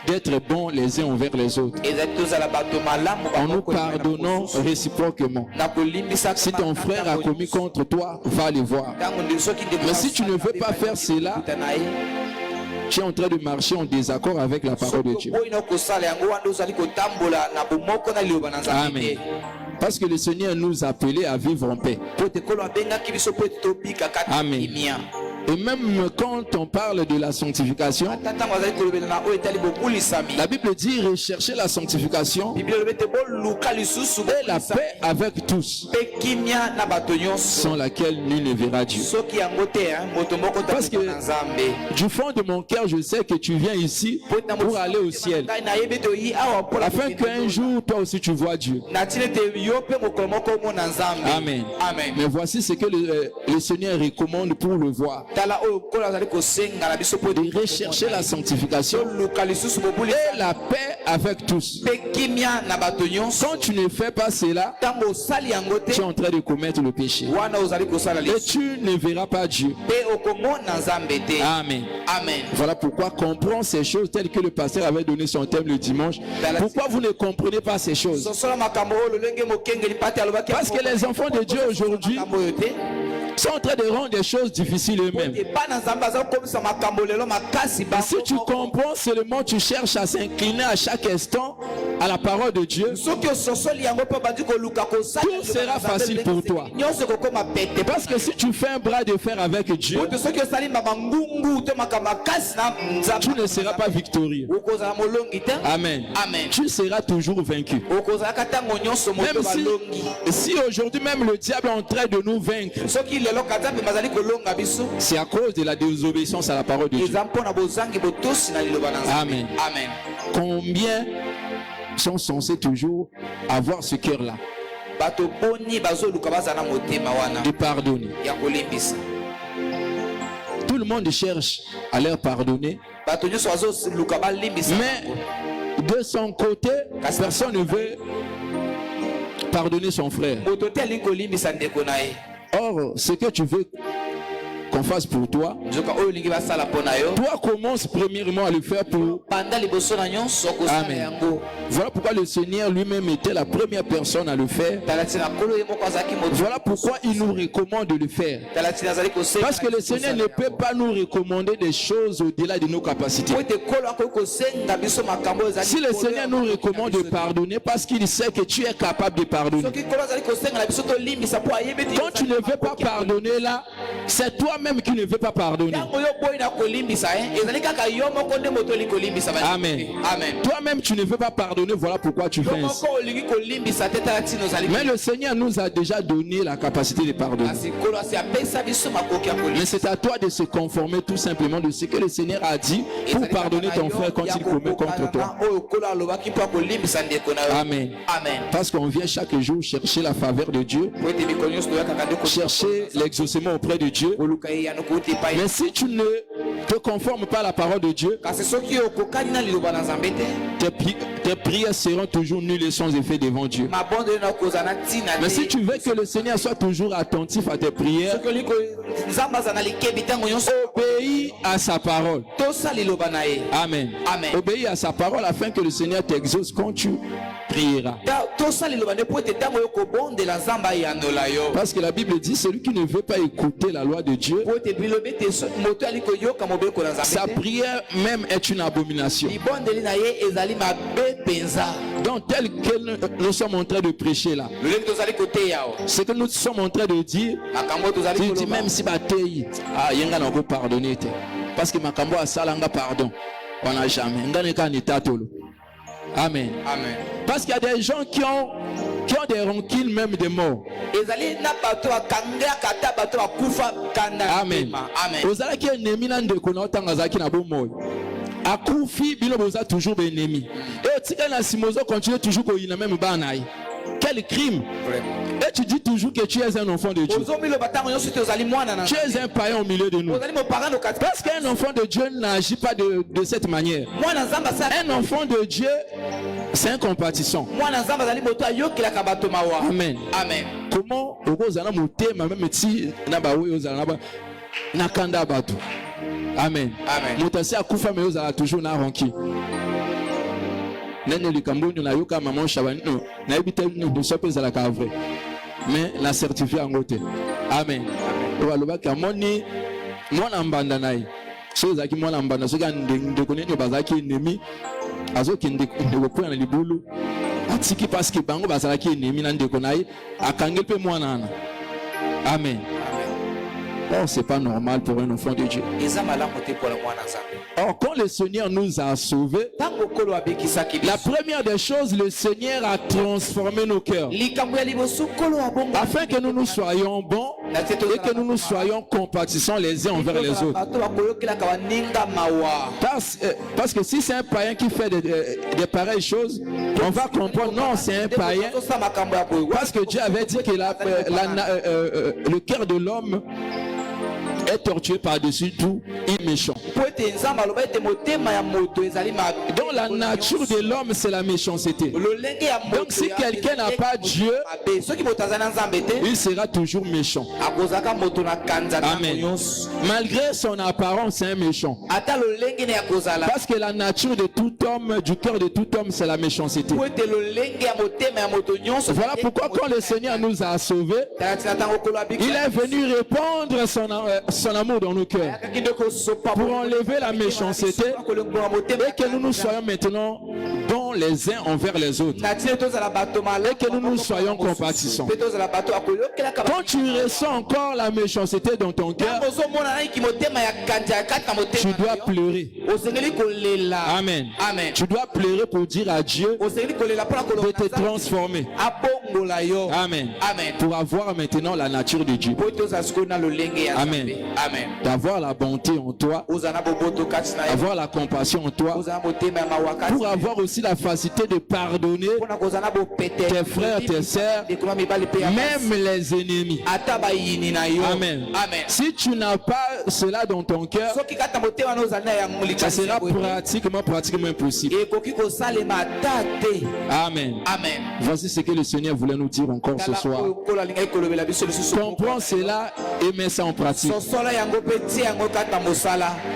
d'être bons les uns envers les autres, en nous pardonnant réciproquement. Si ton frère a commis contre toi, va le voir. Mais si tu ne veux pas faire cela, tu es en train de marcher en désaccord avec la parole de Dieu. Amen. Parce que le Seigneur nous a appelés à vivre en paix. Amen. Et même quand on parle de la sanctification, la Bible dit rechercher la sanctification et la paix avec tous, sans laquelle nul ne verra Dieu. Parce que du fond de mon cœur, je sais que tu viens ici pour aller au ciel, afin qu'un jour, toi aussi, tu vois Dieu. Amen. Mais voici ce que le Seigneur recommande pour le voir. De rechercher la sanctification et la paix avec tous. Quand tu ne fais pas cela, tu es en train de commettre le péché et tu ne verras pas Dieu. Amen. Voilà pourquoi comprends ces choses telles que le pasteur avait donné son thème le dimanche. Pourquoi vous ne comprenez pas ces choses? Parce que les enfants de Dieu aujourd'hui sont en train de rendre des choses difficiles eux-mêmes. Si tu comprends seulement, tu cherches à s'incliner à chaque instant à la parole de Dieu, tout sera facile pour toi. Parce que si tu fais un bras de fer avec Dieu, tu ne seras pas victorieux. Amen. Tu seras toujours vaincu. Même si aujourd'hui même le diable est en train de nous vaincre, c'est à cause de la désobéissance à la parole de Dieu. Amen. Combien sont censés toujours avoir ce cœur-là de pardonner? Tout le monde cherche à leur pardonner, mais de son côté, personne ne veut pardonner son frère. Or, ce que tu veux qu'on fasse pour toi, toi commence premièrement à le faire pour... Amen. Voilà pourquoi le Seigneur lui-même était la première personne à le faire. Voilà pourquoi il nous recommande de le faire. Parce que le Seigneur ne peut pas nous recommander des choses au-delà de nos capacités. Si le Seigneur nous recommande de pardonner, parce qu'il sait que tu es capable de pardonner. Quand tu ne veux pas pardonner là, c'est toi-même qui ne veux pas pardonner. Amen. Toi-même tu ne veux pas pardonner, voilà pourquoi tu fais ainsi. Mais le Seigneur nous a déjà donné la capacité de pardonner. Mais c'est à toi de se conformer tout simplement de ce que le Seigneur a dit pour pardonner ton frère quand il commet contre toi. Amen. Parce qu'on vient chaque jour chercher la faveur de Dieu, chercher l'exaucement auprès de Dieu. Mais si tu ne te conformes pas à la parole de Dieu, tes prières seront toujours nulles et sans effet devant Dieu. Mais si tu veux que le Seigneur soit toujours attentif à tes prières, obéis à sa parole. Amen. Obéis à sa parole afin que le Seigneur t'exauce quand tu prieras. Parce que la Bible dit, celui qui ne veut pas écouter la loi de Dieu, sa prière même est une abomination. Donc tel que nous sommes en train de prêcher là, ce que nous sommes en train de dire, tu dis même si batei, yenga na go pardonner te. Parce que makambo asalanga pardon, on n'a jamais. Amen. Parce qu'il y a des gens qui ont des rancunes même de mort. Amen. Ozala qui est ennemi nan de konota ngazaki na bomoy. Akufi bino boza toujours ennemi. Et tika na simozo continue toujours ko ina même banayi. Quel crime! Vraiment. Et tu dis toujours que tu es un enfant de Dieu. Tu es un païen au milieu de nous. Parce qu'un enfant de Dieu n'agit pas de cette manière. Un enfant de Dieu, c'est un compatissant. Amen. Amen. Comment Amen. Mutasi akufa me ozala toujours na ronki. Nene likamboni na yoka maman Shabani no na ebite no sope za la vrai. Mais la certifié en côté. Amen. Oloba ka moni mona mbanda nai. So zaki mona mbanda so ga ndekone no bazaki ennemi. Azoki ndeko na libulu. Atiki parce que bango bazalaki ennemi na ndeko nai akangel pe mwana na. Amen. Oh, c'est pas normal pour un enfant de Dieu. Or, quand le Seigneur nous a sauvés, la première des choses, le Seigneur a transformé nos cœurs. Afin que nous nous soyons bons et que nous nous soyons compatissants les uns envers les autres. Parce que si c'est un païen qui fait des pareilles choses, on va comprendre, non, c'est un païen. Parce que Dieu avait dit que le cœur de l'homme est torturé par-dessus tout, il est méchant. Donc la nature de l'homme, c'est la méchanceté. Donc si quelqu'un n'a pas Dieu, il sera toujours méchant. Amen. Malgré son apparence, c'est un méchant. Parce que la nature de tout homme, du cœur de tout homme, c'est la méchanceté. Voilà pourquoi quand le Seigneur nous a sauvés, il est venu répandre son amour dans nos cœurs pour enlever la méchanceté et que nous nous soyons maintenant bons les uns envers les autres et que nous nous soyons compatissants. Quand tu ressens encore la méchanceté dans ton cœur, tu dois pleurer. Amen. Tu dois pleurer pour dire à Dieu de te transformer. Amen. Pour avoir maintenant la nature de Dieu. Amen. D'avoir la bonté en toi, avoir la compassion en toi, pour avoir aussi la facilité de pardonner tes frères, tes sœurs, même les ennemis. Amen. Si tu n'as pas cela dans ton cœur, ça sera pratiquement impossible. Amen. Voici ce que le Seigneur voulait nous dire encore ce soir. Comprends cela et mets ça en pratique.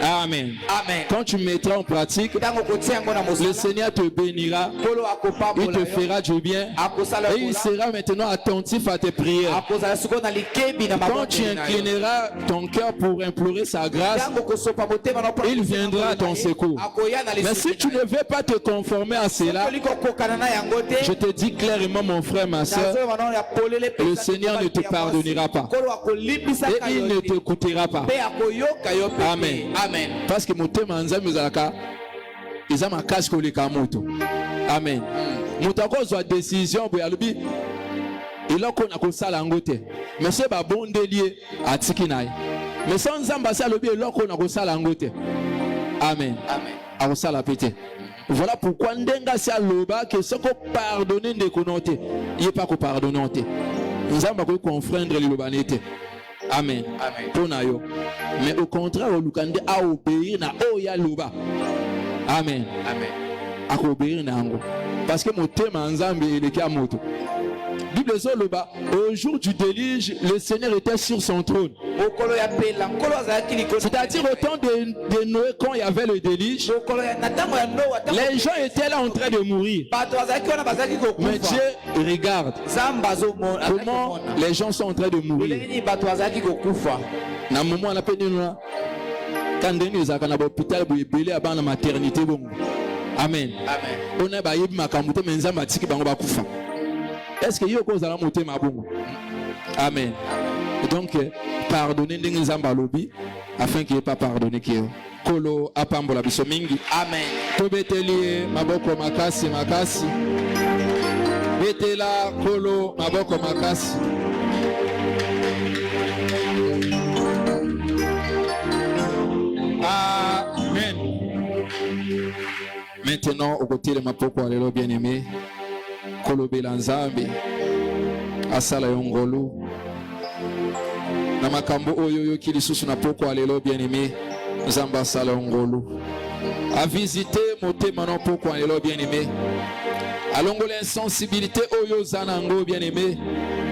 Amen. Quand tu mettras en pratique, le Seigneur te bénira, il te fera du bien et il sera maintenant attentif à tes prières. Quand tu inclineras ton cœur pour implorer sa grâce, il viendra à ton secours. Mais si tu ne veux pas te conformer à cela, je te dis clairement, mon frère, ma soeur, le Seigneur ne te pardonnera pas et il ne t'écoutera pas. Amen. Parce que motema nzambe zalaka eza makasi koleka moto. Amen. Moto akozwa décision boya lobi eloko na kosala ngo te. Mais c'est ba bondelie atiki naye. Mais sans nzambe sa lobi eloko na kosala ngo te. Amen. Akosala pete. Voilà pourquoi ndenga si aloba que ce qu'on pardonne ndeko note, il n'est pas ko pardonner te. Nzambe ko confondre liloba te. Amen. Mais au contraire, au Lukande a obéir na oya luba. Amen. A obéir na ango. Parce que mon thème ensemble il est à moto. Bible Zoloba, au jour du déluge, le Seigneur était sur son trône. C'est-à-dire au temps de Noé, quand il y avait le déluge, les gens étaient là en train de mourir. Mais Dieu regarde comment les gens sont en train de mourir. Dans le moment où on a peine quand nous avons l'hôpital pour épeler à la maternité. Amen. On a baillé ma camoufle, mais nous avons dit que nous avons kufa. Est-ce que vous avez monté ma bombe? Amen. Donc, pardonnez les Zambalobi afin qu'il n'y ait pas pardonné. Kolo apambola biso mingi. Amen. Tobeteli maboko makasi. Betela kolo maboko makasi. Amen. Maintenant, au côté de ma poko, alléluia bien-aimé. kolobela nzambe asala yo ngolu na makambo oyo yoki lisusu na poko alelo bien-aimé nzambe asala yo ngolu a visité motema na poko alelo bien-aimé alongola insensibilité oyo zanango bien-aimé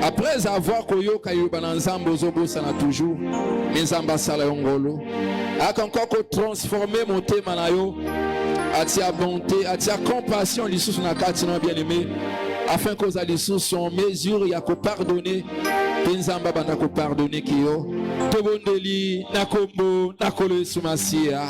après avoir koyoka yoba na nzambe ozobosana toujours mais nzambe asala yo ngolu aka encore ko transformer motema na yo atia bonté atia compassion lisusu na kati na bien-aimé afin que les sont en mesure ya ko pardonner pinzamba banda ko pardonner kiyo tobondeli na kombo na kolo sumasia.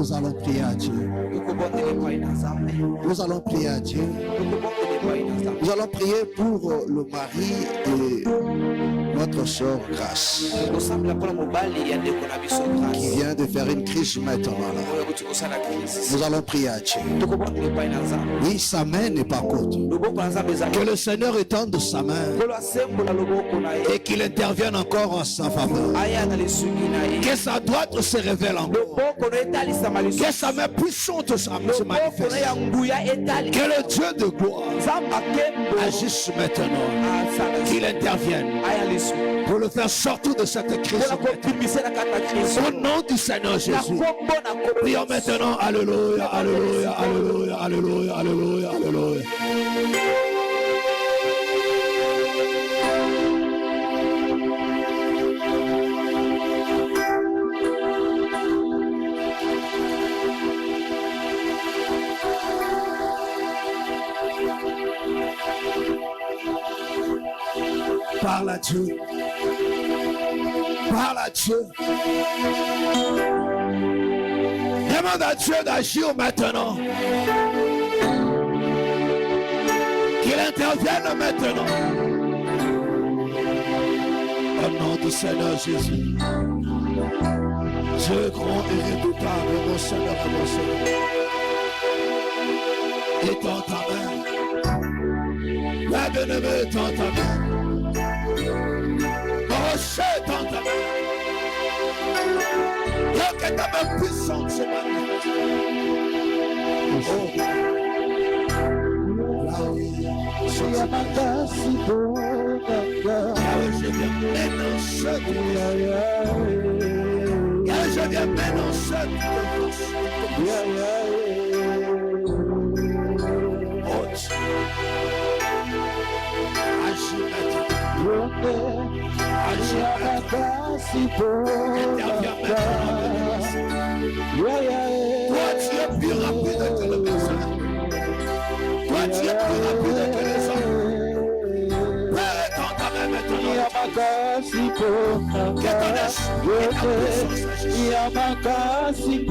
Nous allons prier à Dieu. Nous allons prier à Dieu. Nous allons prier pour le mari de notre sœur Grâce, qui vient de faire une crise maintenant là. Nous allons prier à Dieu. Oui, sa main n'est pas courte. Que le Seigneur étende sa main et qu'il intervienne encore en sa faveur. Que sa droite se révèle encore. Que sa main puissante se manifeste. Que le Dieu de gloire agisse maintenant. Qu'il intervienne pour le faire sortir de cette crise. Au nom du Seigneur Jésus. Prions maintenant. Alléluia, alléluia, alléluia, alléluia, alléluia, alléluia. Parle à Dieu. Parle à Dieu. Demande à Dieu d'agir maintenant. Qu'il intervienne maintenant. Au nom du Seigneur Jésus. Dieu grand et redoutable, mon Seigneur et mon Seigneur. Étends ta main. La bien-aimée, étends ta main. Rocher, étends ta main. Que ta main puissante se manifeste. Oh. Je viens m'énoncer. Je viens m'énoncer. Agis maintenant. Toi, tu es plus rapide que le besoin. Toi, tu es plus rapide que les hommes. Père, étends ta main maintenant. Que ton esprit et ta puissance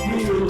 agissent.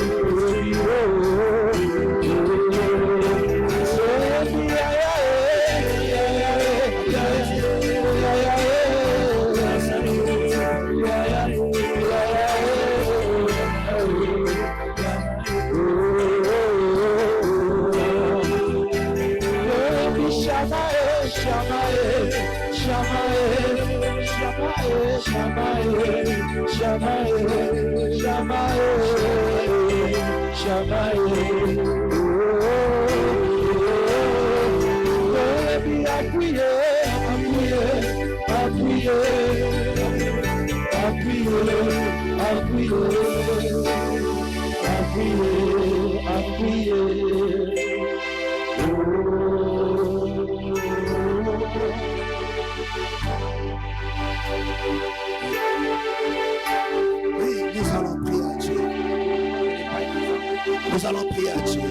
Nous allons prier à Dieu.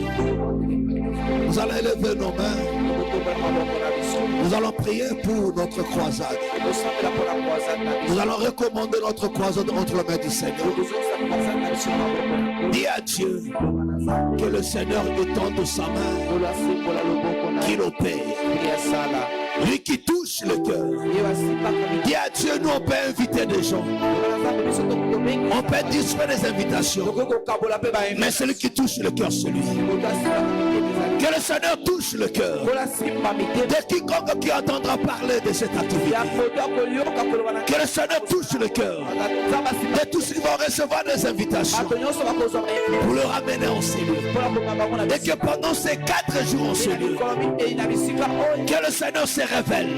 Nous allons élever nos mains. Nous allons prier pour notre croisade. Nous allons recommander notre croisade entre les mains du Seigneur. Dis à Dieu que le Seigneur étende sa main, qu'il opère. Lui qui touche le cœur. Dis à Dieu, nous on peut inviter des gens. On peut distribuer des invitations. Mais celui qui touche le cœur, c'est lui. Que le Seigneur touche le cœur de quiconque qui entendra parler de cette activité. Que le Seigneur touche le cœur de tous ceux qui vont recevoir des invitations pour le ramener en cellule. Et que pendant ces 4 jours en cellule, que le Seigneur se révèle.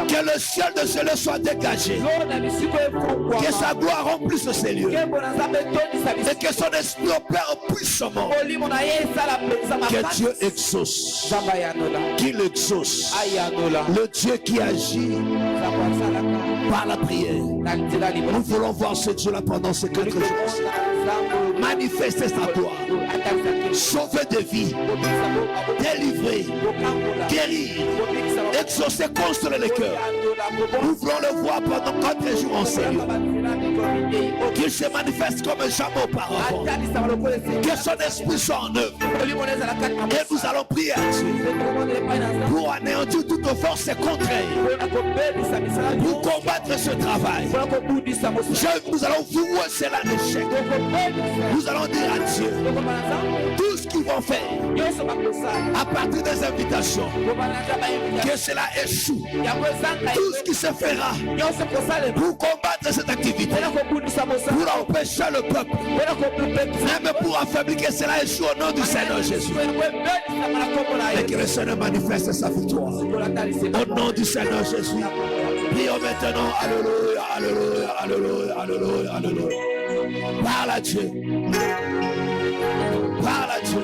Que le ciel de ce lieu soit dégagé. Que sa gloire remplisse ces lieux. Et que son esprit opère puissamment. Que Dieu exauce. Qu'il exauce. Le Dieu qui agit par la prière. Nous voulons voir ce Dieu-là pendant ces 4 jours. Manifester sa gloire. Sauver des vies. Délivrer. Guérir. Exaucer, construire les cœurs. Nous voulons le voir pendant 4 jours en Seigneur. Qu'il se manifeste comme jamais auparavant. Que son esprit soit en œuvre. Et nous allons prier à Dieu pour anéantir toute force contraire, pour combattre ce travail. Nous allons vouer cela à l'échec. Nous allons dire à Dieu tout ce qu'ils vont faire à partir des invitations, que cela échoue. Tout ce qui se fera pour combattre cette activité, pour empêcher le peuple, même pour affaiblir, que cela échoue au nom du Seigneur Jésus. Et que le Seigneur manifeste sa victoire au nom du Seigneur Jésus. Prions maintenant. Alléluia, alléluia, alléluia, alléluia, alléluia. Parle à Dieu. Parle à Dieu.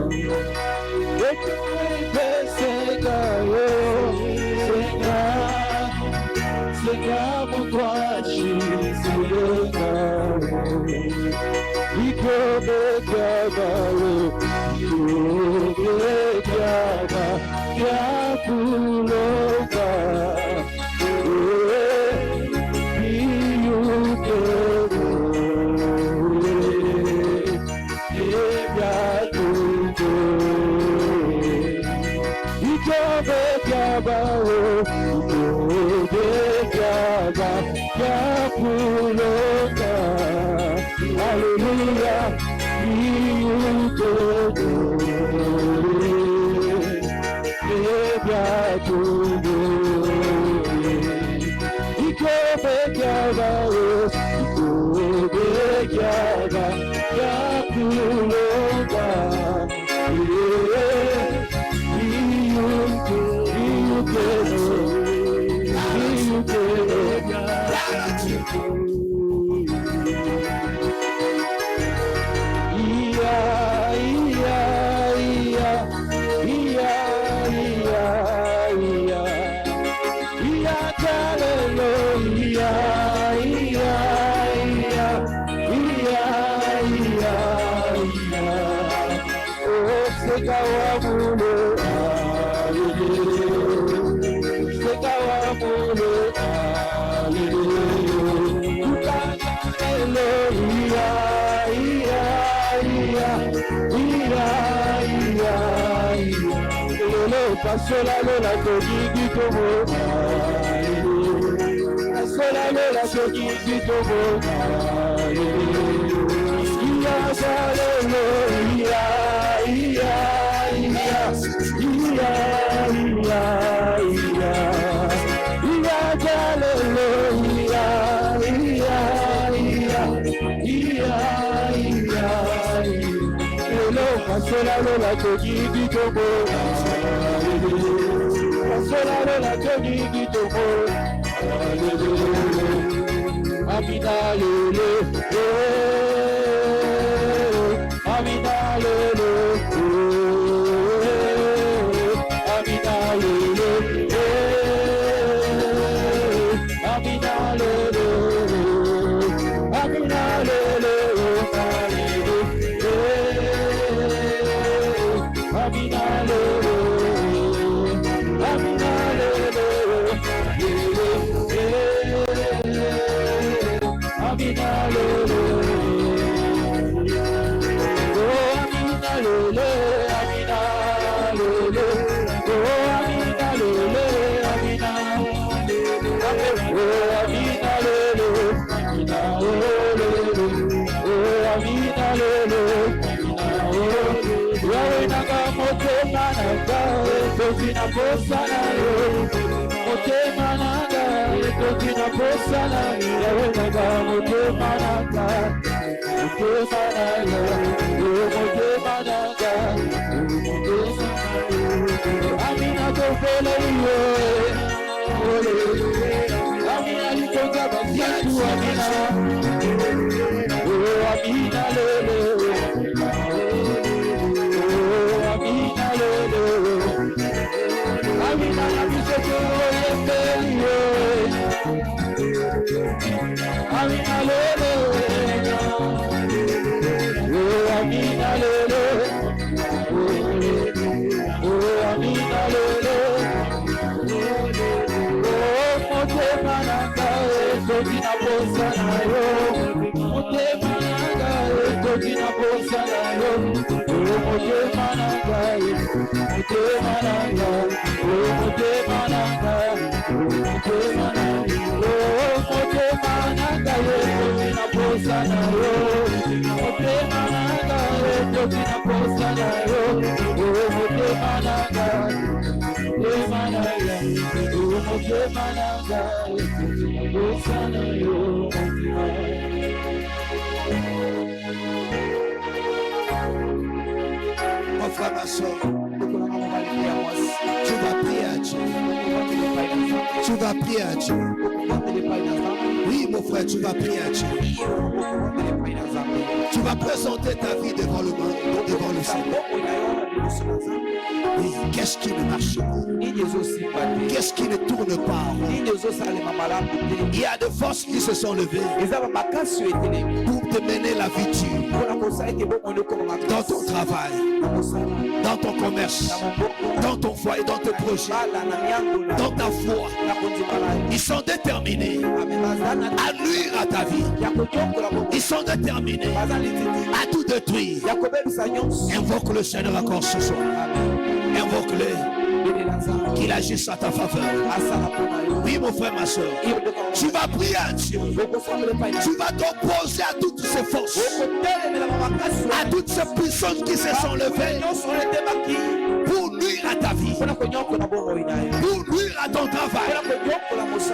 C'est Mon frère, ma soeur, tu vas prier à Dieu. Tu vas prier à Dieu. Oui, mon frère, tu vas prier à Dieu. Tu vas présenter ta vie devant le monde, devant le Seigneur. Oui, qu'est-ce qui ne marche pas? Qu'est-ce qui ne tourne pas? Il y a des forces qui se sont levées pour te mener la vie dure. Dans ton travail, dans ton commerce, dans ton foyer, dans tes projets, dans ta foi. Ils sont déterminés à nuire à ta vie. Ils sont déterminés à tout détruire. Invoque le Seigneur encore ce soir. Invoque-le. Qu'il agisse à ta faveur. Oui, mon frère, ma soeur. Tu vas prier à Dieu. Tu vas t'opposer à toutes ces forces, à toutes ces puissances qui se sont levées pour nuire à ta vie, pour nuire à ton travail,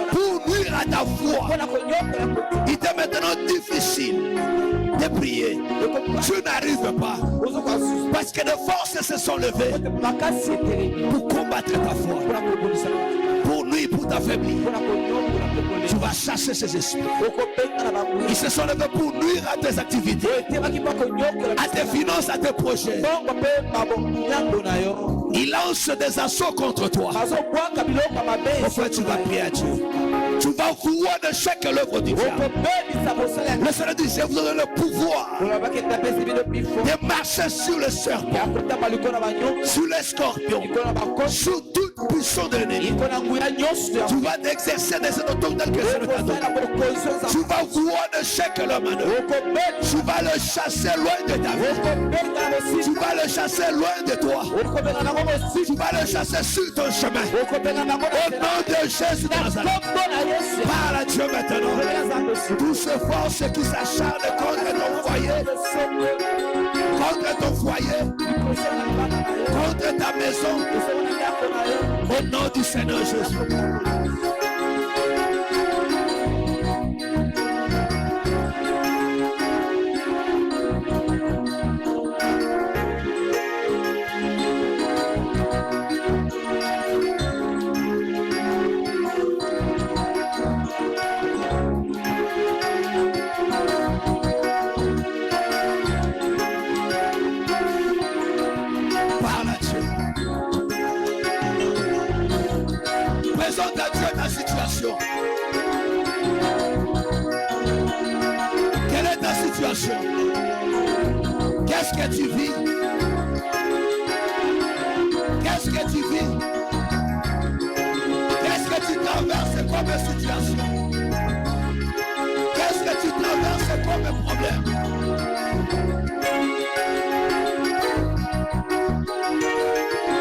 pour nuire à ta foi. Il est maintenant difficile de prier. Tu n'arrives pas parce que des forces se sont levées pour combattre ta foi, pour nuire, pour t'affaiblir. Tu vas chasser ces esprits. Ils se sont levés pour nuire à tes activités, à tes finances, à tes projets. Ils lancent des assauts contre toi. Mon frère, tu vas prier à Dieu. Tu vas voir de chaque l'œuvre du diable. Le Seigneur dit, je vous donne le pouvoir de marcher sur le serpent, sur les scorpions, sur toute puissance de l'ennemi. Tu vas t'exercer de cette autorité que je te donne. Tu vas voir de chaque l'homme. Tu vas le chasser loin de ta vie. Tu vas le chasser loin de toi. Tu vas le chasser sur ton chemin. Au nom de Jésus de Nazareth. Parle à Dieu maintenant. Toutes ces forces qui s'acharnent contre ton foyer, contre ta maison, au nom du Seigneur Jésus. Présente à Dieu ta situation. Quelle est ta situation? Qu'est-ce que tu vis? Qu'est-ce que tu vis? Qu'est-ce que tu traverses comme situation? Qu'est-ce que tu traverses comme problème?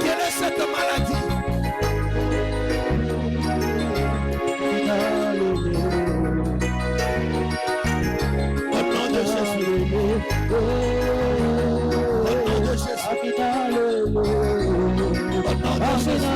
Quelle est cette maladie? Au nom de Jésus. Au nom de Jésus. Au nom de Jésus.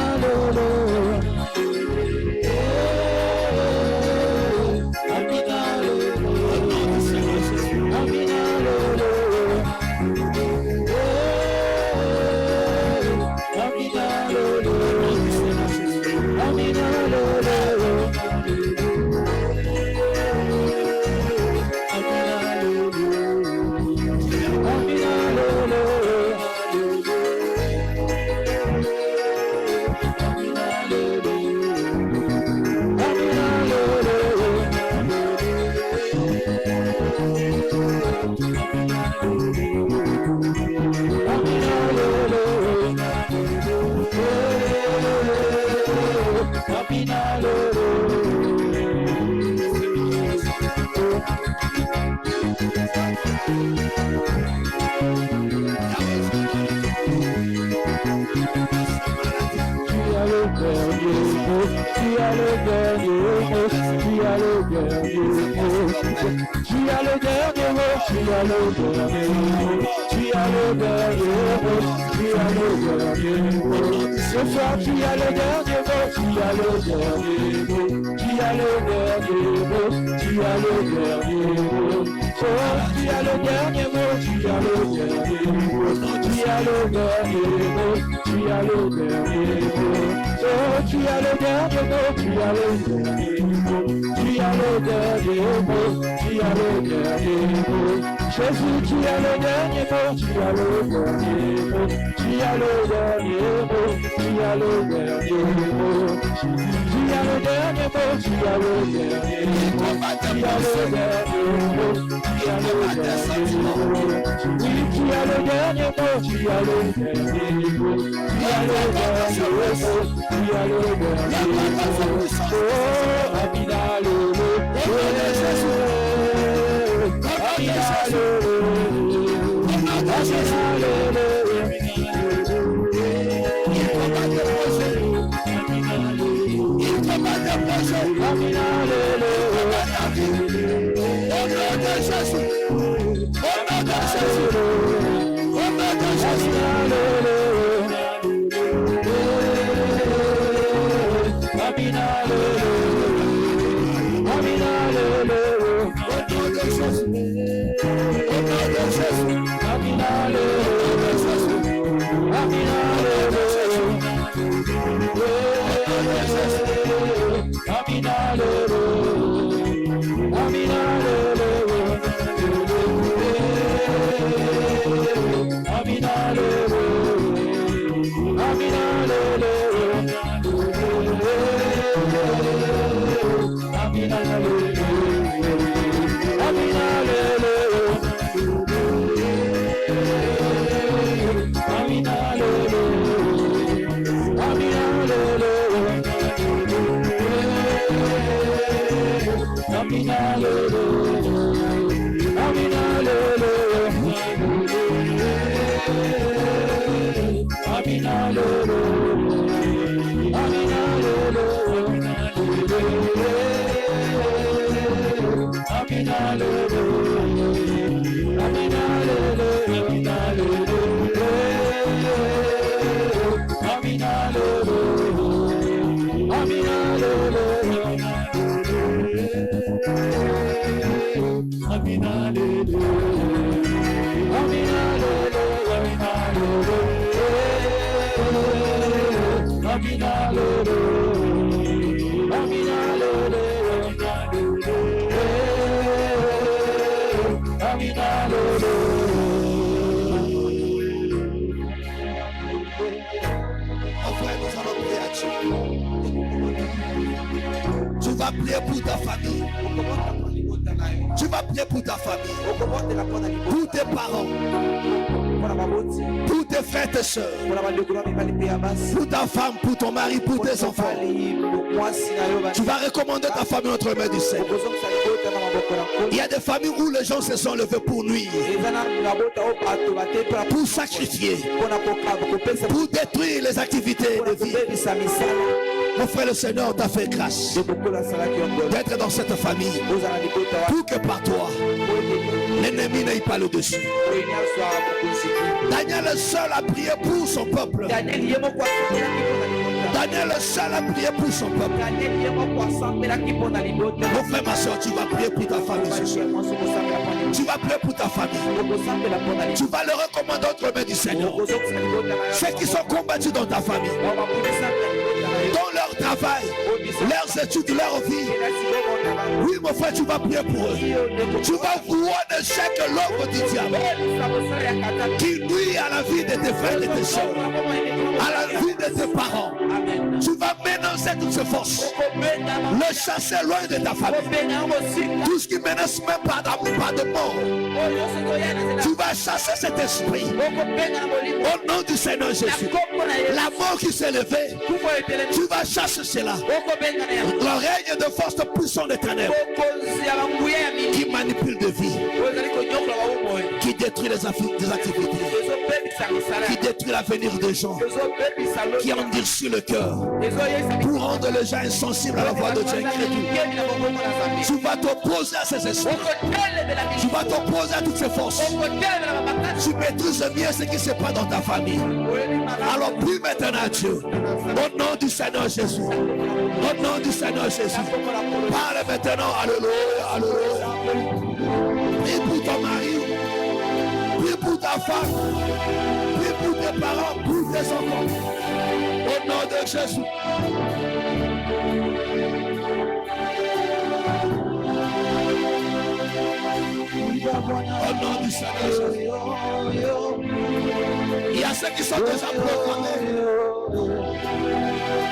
Ce soir tu as le dernier mot, tu as le dernier mot, tu as le dernier mot, tu as le dernier mot. Oh, tu as le dernier mot, tu as le dernier mot, tu as le dernier mot, tu as le dernier mot. Oh, tu as le dernier mot, tu as le dernier mot, tu as le dernier mot, tu as le dernier mot. Jésus, tu as le dernier mot, tu as le dernier mot, tu as le dernier mot, tu as le dernier mot, tu as le dernier mot, tu as le dernier mot, tu as le dernier mot, tu as le dernier mot, oui, tu as le dernier mot, tu as le dernier mot, tu as le dernier mot, tu as le dernier mot, oh, Amina Lolo, Amina Lolo, Tu vas prier pour ta famille. Tu vas prier pour ta famille, pour tes parents, pour tes frères et soeurs, pour ta femme, pour ton mari, pour tes enfants. Tu vas recommander ta famille entre les mains du Seigneur. Il y a des familles où les gens se sont levés pour nuire, pour sacrifier, pour détruire les activités de vie. Mon frère, le Seigneur t'a fait grâce d'être dans cette famille pour que par toi l'ennemi n'aille pas le dessus. Daniel le seul a prié pour son peuple. Daniel le seul a prié pour son peuple. Mon frère, ma soeur, tu vas prier pour ta famille ce soir. Tu vas prier pour ta famille. Tu vas le recommander entre les mains du Seigneur. Ceux qui sont combattus dans ta famille, dans leur travail, leurs études, leur vie. Oui, mon frère, tu vas prier pour eux. Tu vas voir de chaque l'œuvre du diable qui nuit à la vie de tes frères et de tes soeurs, à la vie de tes parents. Tu vas menacer toutes ces forces, le chasser loin de ta famille. Tout ce qui menace même pas de mort, tu vas chasser cet esprit au nom du Seigneur Jésus. La mort qui s'est levée, tu vas chasser cela. Le règne de force de puissance des ténèbres qui manipule de vie, qui détruit les activités, qui détruit l'avenir des gens, qui endurcit le cœur pour rendre les gens insensibles à la voix de Dieu. Tu vas t'opposer à ces esprits. Tu vas t'opposer à toutes ces forces. Tu maîtrises bien ce qui se passe dans ta famille. Alors prie maintenant à Dieu. Au nom du Seigneur Jésus. Au nom du Seigneur Jésus. Parle maintenant. Alléluia. Alléluia. Prie pour ton mari. Prie pour ta femme. Prie pour tes parents. Pour tes enfants. Au nom de Jésus. Au nom du ceux qui sont déjà proclamés.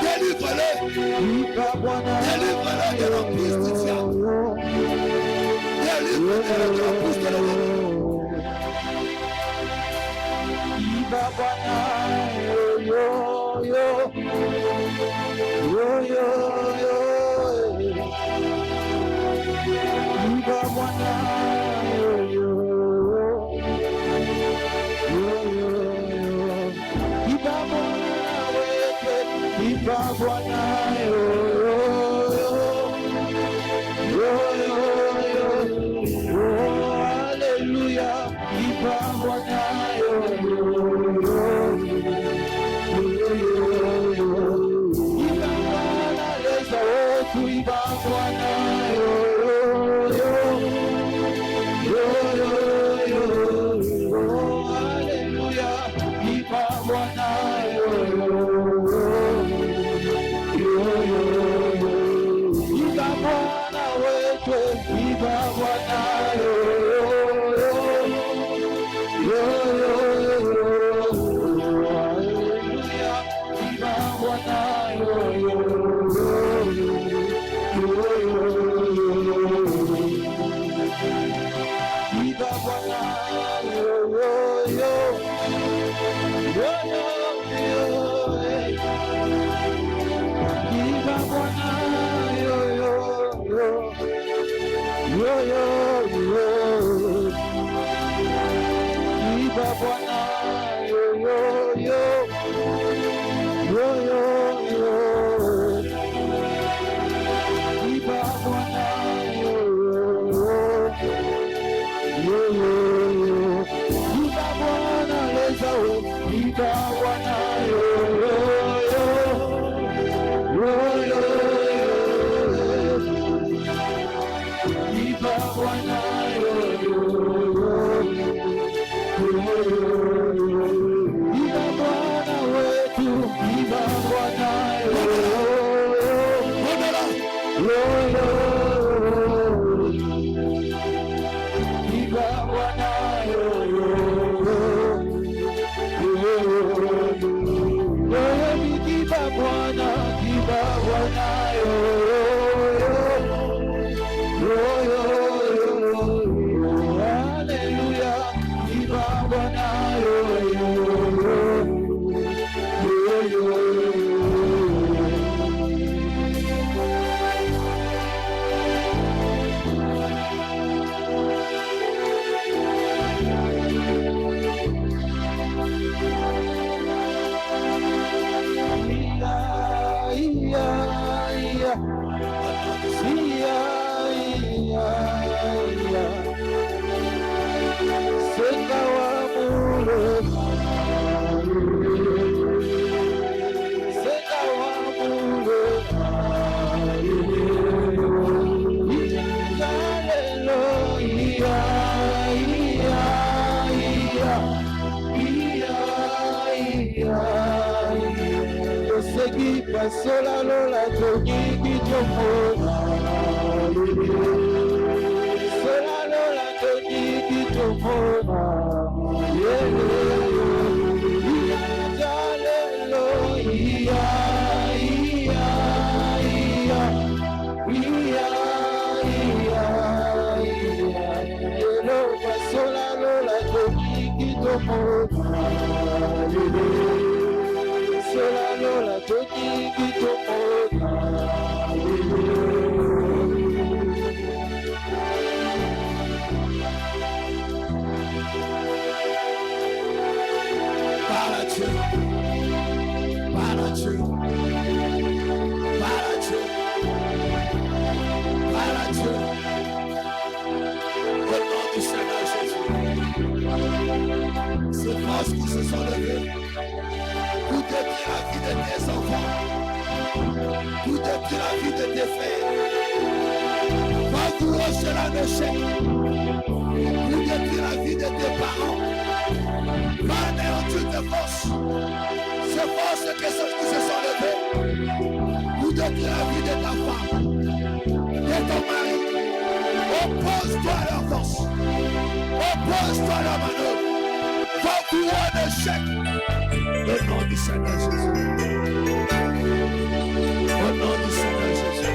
Délivre-les. Délivre-les de l'emprise du diable. Délivre-les de l'emprise de l'ennemi. Sola lola tonyiki tomona, sola lola tonyiki tomona, jalelo iya iya iya iya iya iya, sola lola tonyiki tomona. Sola lola tonyiki tomona. Para Dieu, para Dieu, para Dieu, para Dieu. Au nom du Seigneur Jésus, ces forces qui se sont levées pour détruire la vie de tes enfants, pour détruire la vie de tes frères, va encourager la échec, pour détruire la vie de tes parents, va anéantir tes forces, ces forces qui se sont levées pour détruire la vie de ta femme, de ton mari. Oppose-toi à leur force, oppose-toi à leur manœuvre, va encourager l'échec. Au nom du Seigneur Jésus. Au nom du Seigneur Jésus.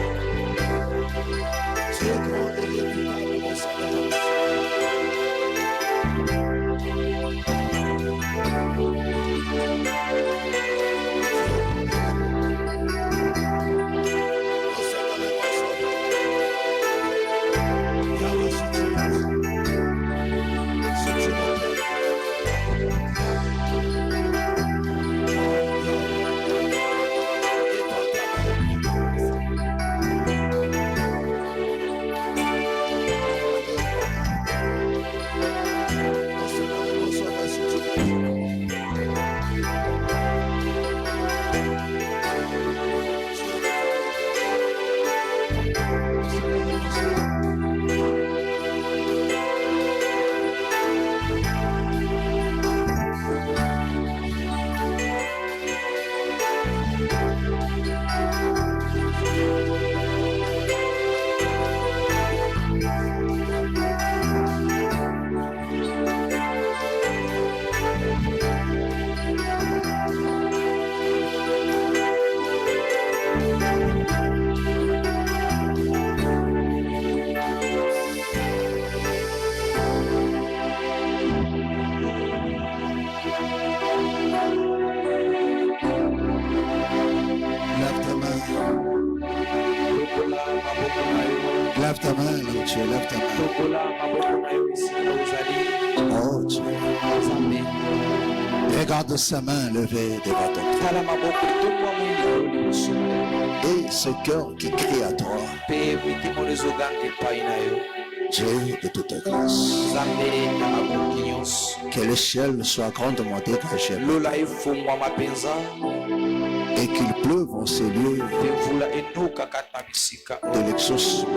Tu es grand et irréprochable, mon Seigneur. Lève ta main, là, Dieu, lève ta main. Oh Dieu. Regarde sa main levée devant ton trône. Et ce cœur qui crie à toi. Dieu de toute grâce. Que le ciel soit grandement dégagé. Et qu'il pleuve en ces lieux de l'exaucement.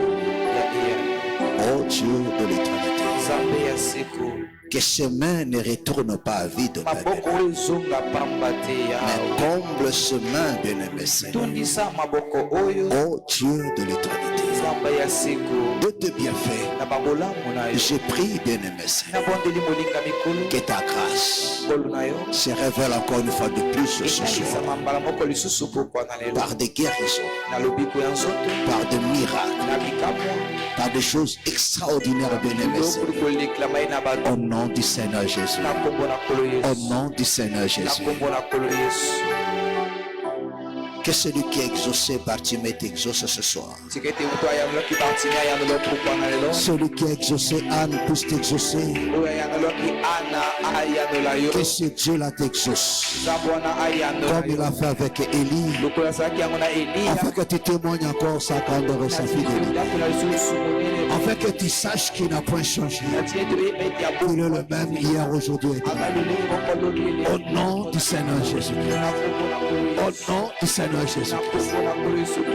Oh Dieu de l'éternité. Que ces mains ne retournent pas à vide, mais comble ce main bien-aimé Seigneur. Oh Dieu de l'éternité. De tes bienfaits, j'ai pris bien-aimé Seigneur. Que ta grâce se révèle encore une fois de plus ce soir. Par des guérisons, par des miracles, par des choses extraordinaires, bien-aimé Seigneur. Au nom du Seigneur Jésus. Au nom du Seigneur Jésus. Que celui qui est exaucé par Timée t'exauce ce soir. Celui qui est exaucé, Anne, puisse t'exaucer. Que ce Dieu-là t'exauce. Comme il a fait avec Élie. Afin que tu témoignes encore sa grandeur et sa fidélité. Afin que tu saches qu'il n'a point changé. Il est le même hier, aujourd'hui et demain. Au nom du Seigneur Jésus. Au nom du Seigneur Jésus.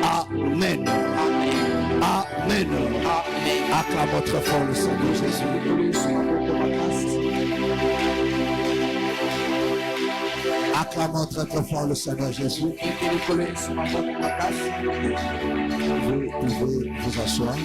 Amen. Amen. Acclamons très fort le Seigneur Jésus. Acclamons très fort le Seigneur Jésus. Vous pouvez vous asseoir.